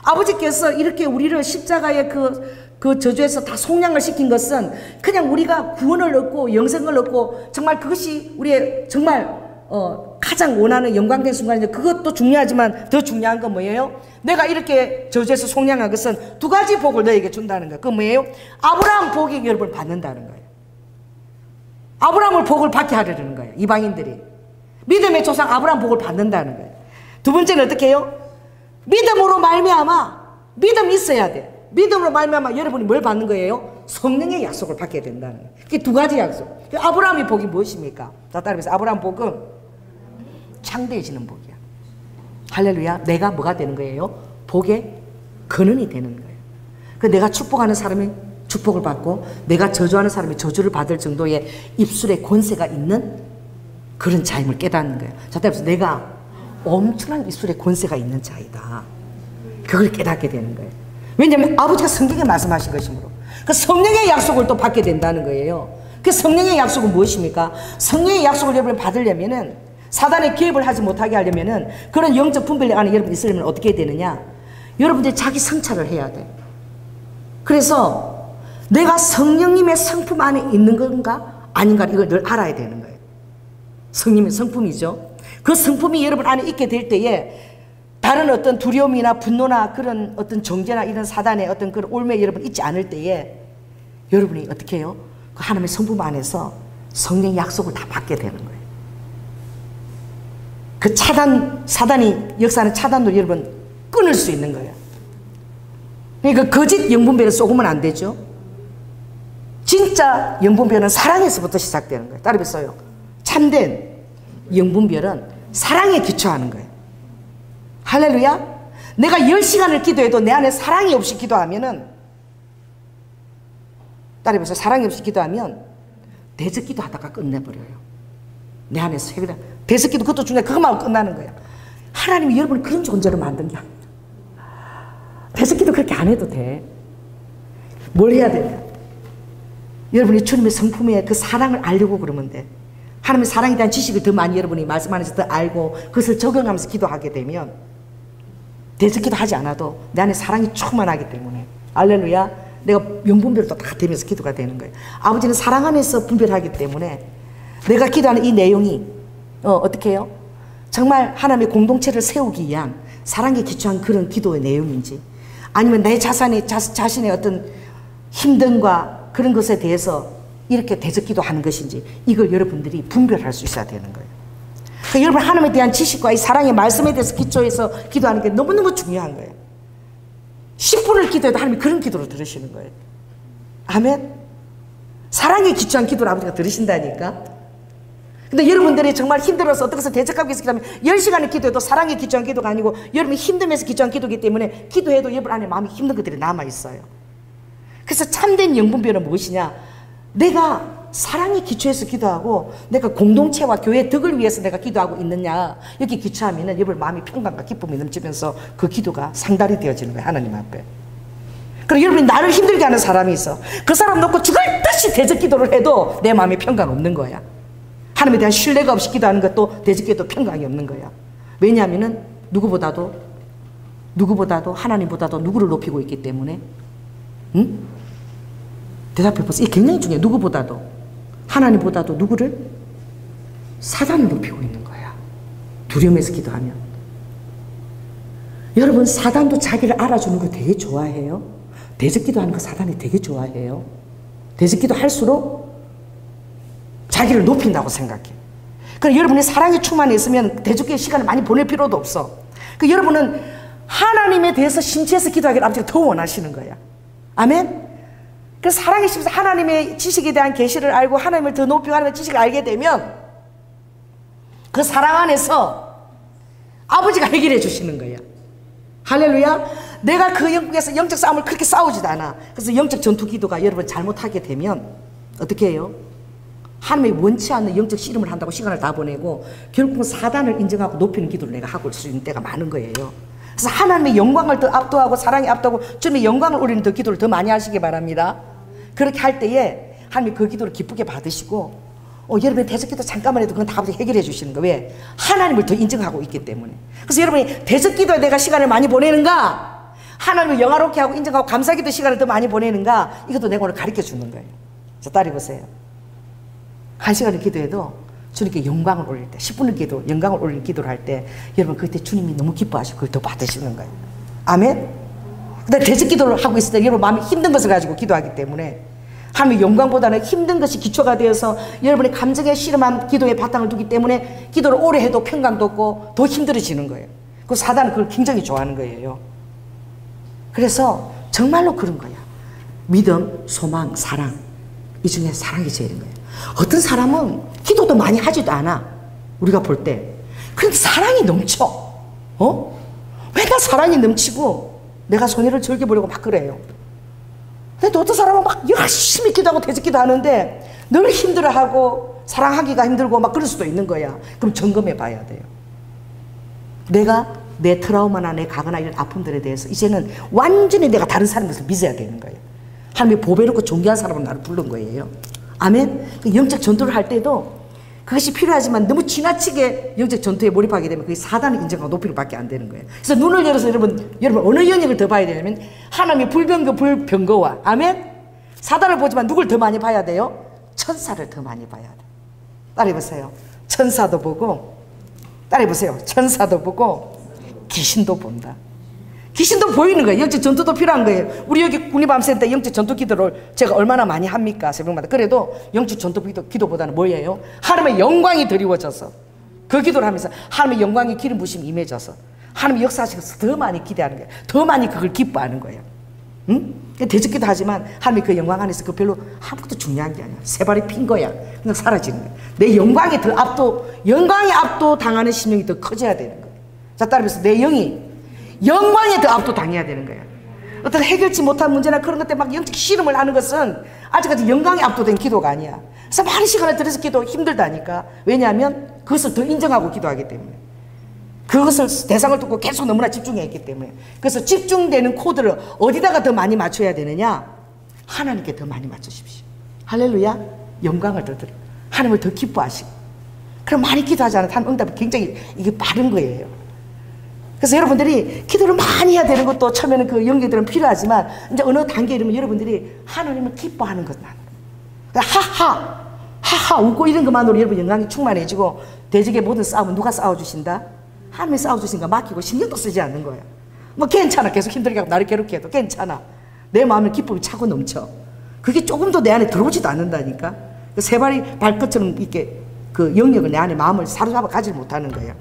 아버지께서 이렇게 우리를 십자가의 그 저주에서 다 속량을 시킨 것은 그냥 우리가 구원을 얻고 영생을 얻고 정말 그것이 우리의 정말 가장 원하는 영광된 순간인데, 그것도 중요하지만 더 중요한 건 뭐예요? 내가 이렇게 저주에서 속량한 것은 두 가지 복을 너에게 준다는 거예요. 그건 뭐예요? 아브라함 복이 여러분 받는다는 거예요. 아브라함을 복을 받게 하려는 거예요. 이방인들이 믿음의 조상 아브라함 복을 받는다는 거예요. 두 번째는 어떻게 해요? 믿음으로 말미암아, 믿음이 있어야 돼. 믿음으로 말미암아 여러분이 뭘 받는 거예요? 성령의 약속을 받게 된다는 거예요. 그게 두 가지 약속. 아브라함의 복이 무엇입니까? 자, 따라해서 아브라함 복은 창대해지는 복이야. 할렐루야. 내가 뭐가 되는 거예요? 복의 근원이 되는 거예요. 그 내가 축복하는 사람이 축복을 받고 내가 저주하는 사람이 저주를 받을 정도의 입술에 권세가 있는 그런 자임을 깨닫는 거예요. 자, 따라해서 내가 엄청난 입술에 권세가 있는 자이다. 그걸 깨닫게 되는 거예요. 왜냐하면 아버지가 성경에 말씀하신 것이므로 그 성령의 약속을 또 받게 된다는 거예요. 그 성령의 약속은 무엇입니까? 성령의 약속을 여러분이 받으려면은, 사단의 개입을 하지 못하게 하려면은, 그런 영적 분별력 안에 여러분이 있으려면 어떻게 해야 되느냐? 여러분들이 자기 성찰을 해야 돼. 그래서 내가 성령님의 성품 안에 있는 건가 아닌가 이걸 늘 알아야 되는 거예요. 성령님의 성품이죠. 그 성품이 여러분 안에 있게 될 때에 다른 어떤 두려움이나 분노나 그런 어떤 정죄나 이런 사단의 어떤 그런 올매 여러분 있지 않을 때에 여러분이 어떻게 해요? 그 하나님의 성품 안에서 성령의 약속을 다 받게 되는 거예요. 그 사단이 역사하는 차단도 여러분 끊을 수 있는 거예요. 그러니까 거짓 영분별을 쏘으면 안 되죠. 진짜 영분별은 사랑에서부터 시작되는 거예요. 따라해서요. 참된 영분별은 사랑에 기초하는 거예요. 할렐루야. 내가 10시간을 기도해도 내 안에 사랑이 없이 기도하면은, 따라해보세요. 사랑이 없이 기도하면 대적기도 하다가 끝내버려요. 내 안에서 해결해. 대적기도 그것도 중요해. 그것만 하고 끝나는 거야. 하나님이 여러분을 그런 존재로 만든 게 아니야. 대적기도 그렇게 안 해도 돼. 뭘 해야 되냐? 여러분이 주님의 성품의 그 사랑을 알려고 그러면 돼. 하나님의 사랑에 대한 지식을 더 많이 여러분이 말씀 안에서 더 알고 그것을 적용하면서 기도하게 되면 대적기도 하지 않아도 내 안에 사랑이 충만하기 때문에, 할렐루야, 내가 영분별도 다 되면서 기도가 되는 거예요. 아버지는 사랑 안에서 분별하기 때문에 내가 기도하는 이 내용이 어떻게 해요? 정말 하나님의 공동체를 세우기 위한 사랑에 기초한 그런 기도의 내용인지, 아니면 내 자신의 어떤 힘듦과 그런 것에 대해서 이렇게 대적기도 하는 것인지, 이걸 여러분들이 분별할 수 있어야 되는 거예요. 그러니까 여러분 하나님에 대한 지식과 이 사랑의 말씀에 대해서 기초해서 기도하는 게 너무너무 중요한 거예요. 10분을 기도해도 하나님이 그런 기도를 들으시는 거예요. 아멘. 사랑에 기초한 기도를 아버지가 들으신다니까. 근데 여러분들이 정말 힘들어서 어떻게 해서 대적하기 위해서 기도하면 10시간을 기도해도 사랑에 기초한 기도가 아니고 여러분이 힘들면서 기초한 기도이기 때문에 기도해도 여러분 안에 마음이 힘든 것들이 남아있어요. 그래서 참된 영분별은 무엇이냐? 내가 사랑에 기초해서 기도하고 내가 공동체와 교회의 덕을 위해서 내가 기도하고 있느냐, 여기 기초하면 여러분 마음이 평강과 기쁨이 넘치면서 그 기도가 상달이 되어지는 거예요. 하나님 앞에. 그리고 여러분이 나를 힘들게 하는 사람이 있어. 그 사람 놓고 죽을 듯이 대적 기도를 해도 내 마음에 평강 없는 거야. 하나님에 대한 신뢰가 없이 기도하는 것도 대적 기도도 평강이 없는 거야. 왜냐하면 누구보다도 하나님보다도 누구를 높이고 있기 때문에. 응? 대답해 보세요. 이게 굉장히 중요해요. 누구보다도, 하나님보다도 누구를? 사단을 높이고 있는 거야. 두려움에서 기도하면. 여러분, 사단도 자기를 알아주는 거 되게 좋아해요. 대적기도 하는 거 사단이 되게 좋아해요. 대적기도 할수록 자기를 높인다고 생각해. 그럼 여러분이 사랑이 충만했으면 대적기의 시간을 많이 보낼 필요도 없어. 그 여러분은 하나님에 대해서 심취해서 기도하기를 아버지가 더 원하시는 거야. 아멘? 그래서 사랑이 심해서 하나님의 지식에 대한 계시를 알고 하나님을 더 높이고 하나님의 지식을 알게 되면 그 사랑 안에서 아버지가 해결해 주시는 거야. 할렐루야. 내가 그 영국에서 영적 싸움을 그렇게 싸우지도 않아. 그래서 영적 전투 기도가 여러분 잘못하게 되면 어떻게 해요? 하나님이 원치 않는 영적 씨름을 한다고 시간을 다 보내고 결국은 사단을 인정하고 높이는 기도를 내가 하고 있을 수 있는 때가 많은 거예요. 그래서 하나님의 영광을 더 압도하고 사랑이 압도하고 주님의 영광을 올리는 더 기도를 더 많이 하시기 바랍니다. 그렇게 할 때에 하나님이 그 기도를 기쁘게 받으시고 여러분의 대적기도 잠깐만 해도 그건 다 해결해 주시는 거예요. 왜? 하나님을 더 인정하고 있기 때문에. 그래서 여러분이 대적기도에 내가 시간을 많이 보내는가, 하나님을 영화롭게 하고 인정하고 감사기도 시간을 더 많이 보내는가, 이것도 내가 오늘 가르쳐 주는 거예요. 자, 따라해보세요. 1시간을 기도해도 주님께 영광을 올릴 때, 10분을 기도, 영광을 올리는 기도를 할 때 여러분 그때 주님이 너무 기뻐하시고 그걸 더 받으시는 거예요. 아멘? 근데 대적기도를 하고 있을 때 여러분 마음이 힘든 것을 가지고 기도하기 때문에 하나님의 영광보다는 힘든 것이 기초가 되어서 여러분의 감정에 씨름한 기도의 바탕을 두기 때문에 기도를 오래 해도 평강도 없고 더 힘들어지는 거예요. 그 사단은 그걸 굉장히 좋아하는 거예요. 그래서 정말로 그런 거야. 믿음, 소망, 사랑, 이 중에 사랑이 제일인 거예요. 어떤 사람은 기도도 많이 하지도 않아. 우리가 볼 때. 그런데 사랑이 넘쳐. 맨날 사랑이 넘치고 내가 손해를 즐겨보려고 막 그래요. 근데 또 어떤 사람은 막 열심히 기도하고 대적기도 하는데 늘 힘들어하고 사랑하기가 힘들고 막 그럴 수도 있는 거야. 그럼 점검해 봐야 돼요. 내가 내 트라우마나 내 가거나 이런 아픔들에 대해서 이제는 완전히 내가 다른 사람인 것을 믿어야 되는 거예요. 하나님이 보배롭고 존귀한 사람으로 나를 부른 거예요. 아멘? 영적 전투를 할 때도 그것이 필요하지만 너무 지나치게 영적 전투에 몰입하게 되면 그게 사단의 인정과 높이를 받게 안 되는 거예요. 그래서 눈을 열어서 여러분 어느 영역을 더 봐야 되냐면 하나님의 불병거와 아멘? 사단을 보지만 누굴 더 많이 봐야 돼요? 천사를 더 많이 봐야 돼요. 따라해보세요. 천사도 보고, 따라해보세요. 천사도 보고 귀신도 본다. 귀신도 보이는 거예요. 영적 전투도 필요한 거예요. 우리 여기 국립암센터 영적 전투 기도를 제가 얼마나 많이 합니까? 새벽마다. 그래도 영적 전투 기도보다는 뭐예요? 하나님의 영광이 드리워져서 그 기도를 하면서 하나님의 영광의 기름 부심이 임해져서 하나님의 역사하셔서 더 많이 기대하는 거예요. 더 많이 그걸 기뻐하는 거예요. 응? 대적기도 하지만 하나님의 그 영광 안에서 그 별로 아무것도 중요한 게 아니야. 세 발이 핀 거야. 그냥 사라지는 거야. 내 영광에 더 영광에 압도 당하는 심령이 더 커져야 되는 거예요. 자, 따라서 내 영이 영광에 더 압도당해야 되는 거예요. 어떤 해결치 못한 문제나 그런 것 때문에 막 영적 씨름을 하는 것은 아직까지 영광에 압도된 기도가 아니야. 그래서 많은 시간을 들여서 기도 힘들다니까. 왜냐하면 그것을 더 인정하고 기도하기 때문에. 그것을 대상을 두고 계속 너무나 집중해 있기 때문에. 그래서 집중되는 코드를 어디다가 더 많이 맞춰야 되느냐? 하나님께 더 많이 맞추십시오. 할렐루야. 영광을 더 드려. 하나님을 더 기뻐하시고. 그럼 많이 기도하지 않아도 하나님 응답이 굉장히 이게 빠른 거예요. 그래서 여러분들이 기도를 많이 해야 되는 것도 처음에는 그 연계들은 필요하지만 이제 어느 단계에 이르면 여러분들이 하나님을 기뻐하는 것만 하하 웃고 이런 것만으로 여러분 영광이 충만해지고 대적의 모든 싸움은 누가 싸워주신다? 하나님이 싸워주신가 맡기고 신경도 쓰지 않는 거야. 뭐 괜찮아. 계속 힘들게 하고 나를 괴롭게 해도 괜찮아. 내 마음에 기쁨이 차고 넘쳐. 그게 조금도 내 안에 들어오지도 않는다니까. 세 발이 발끝처럼 이렇게 그 영역을 내 안에 마음을 사로잡아 가지 못하는 거예요.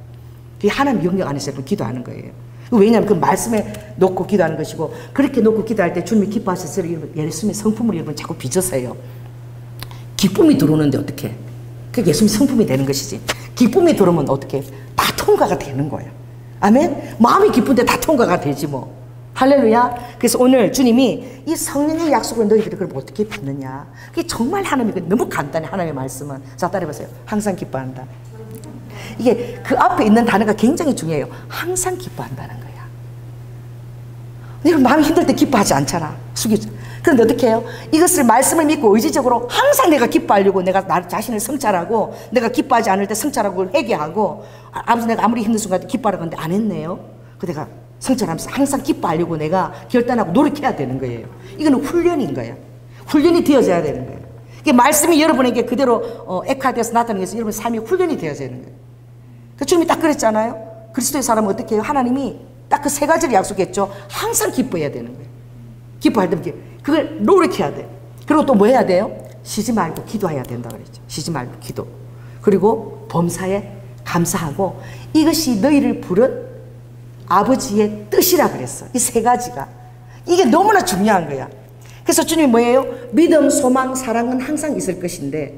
그게 하나님 영역 안에서 기도하는 거예요. 왜냐하면 그 말씀에 놓고 기도하는 것이고 그렇게 놓고 기도할 때 주님이 기뻐하셔서 예수님의 성품을 여러분 자꾸 빚으세요. 기쁨이 들어오는데 어떻게? 그게 예수님의 성품이 되는 것이지. 기쁨이 들어오면 어떻게? 다 통과가 되는 거예요. 아멘? 마음이 기쁜데 다 통과가 되지 뭐. 할렐루야. 그래서 오늘 주님이 이 성령의 약속을 너희들이 그럼 어떻게 받느냐. 그게 정말 하나님이 너무 간단해. 하나님의 말씀은. 자, 따라해보세요. 항상 기뻐한다. 이게 그 앞에 있는 단어가 굉장히 중요해요. 항상 기뻐한다는 거야. 여러분 마음이 힘들 때 기뻐하지 않잖아. 그런데 어떻게 해요? 이것을 말씀을 믿고 의지적으로 항상 내가 기뻐하려고 내가 나 자신을 성찰하고 내가 기뻐하지 않을 때 성찰하고 회개하고 아버지 내가 아무리 힘든 순간에 기뻐하라고 하는데 안 했네요. 그 내가 성찰하면서 항상 기뻐하려고 내가 결단하고 노력해야 되는 거예요. 이거는 훈련인 거야. 훈련이 되어져야 되는 거예요. 이게 말씀이 여러분에게 그대로 액화되어서 나타나는 것은 여러분 삶의 훈련이 되어져야 되는 거예요. 그 주님이 딱 그랬잖아요. 그리스도의 사람은 어떻게 해요? 하나님이 딱 그 세 가지를 약속했죠. 항상 기뻐해야 되는 거예요. 기뻐할 때 그걸 노력해야 돼. 그리고 또 뭐 해야 돼요? 쉬지 말고 기도해야 된다 그랬죠. 쉬지 말고 기도. 그리고 범사에 감사하고 이것이 너희를 부른 아버지의 뜻이라 그랬어. 이 세 가지가. 이게 너무나 중요한 거야. 그래서 주님이 뭐예요? 믿음, 소망, 사랑은 항상 있을 것인데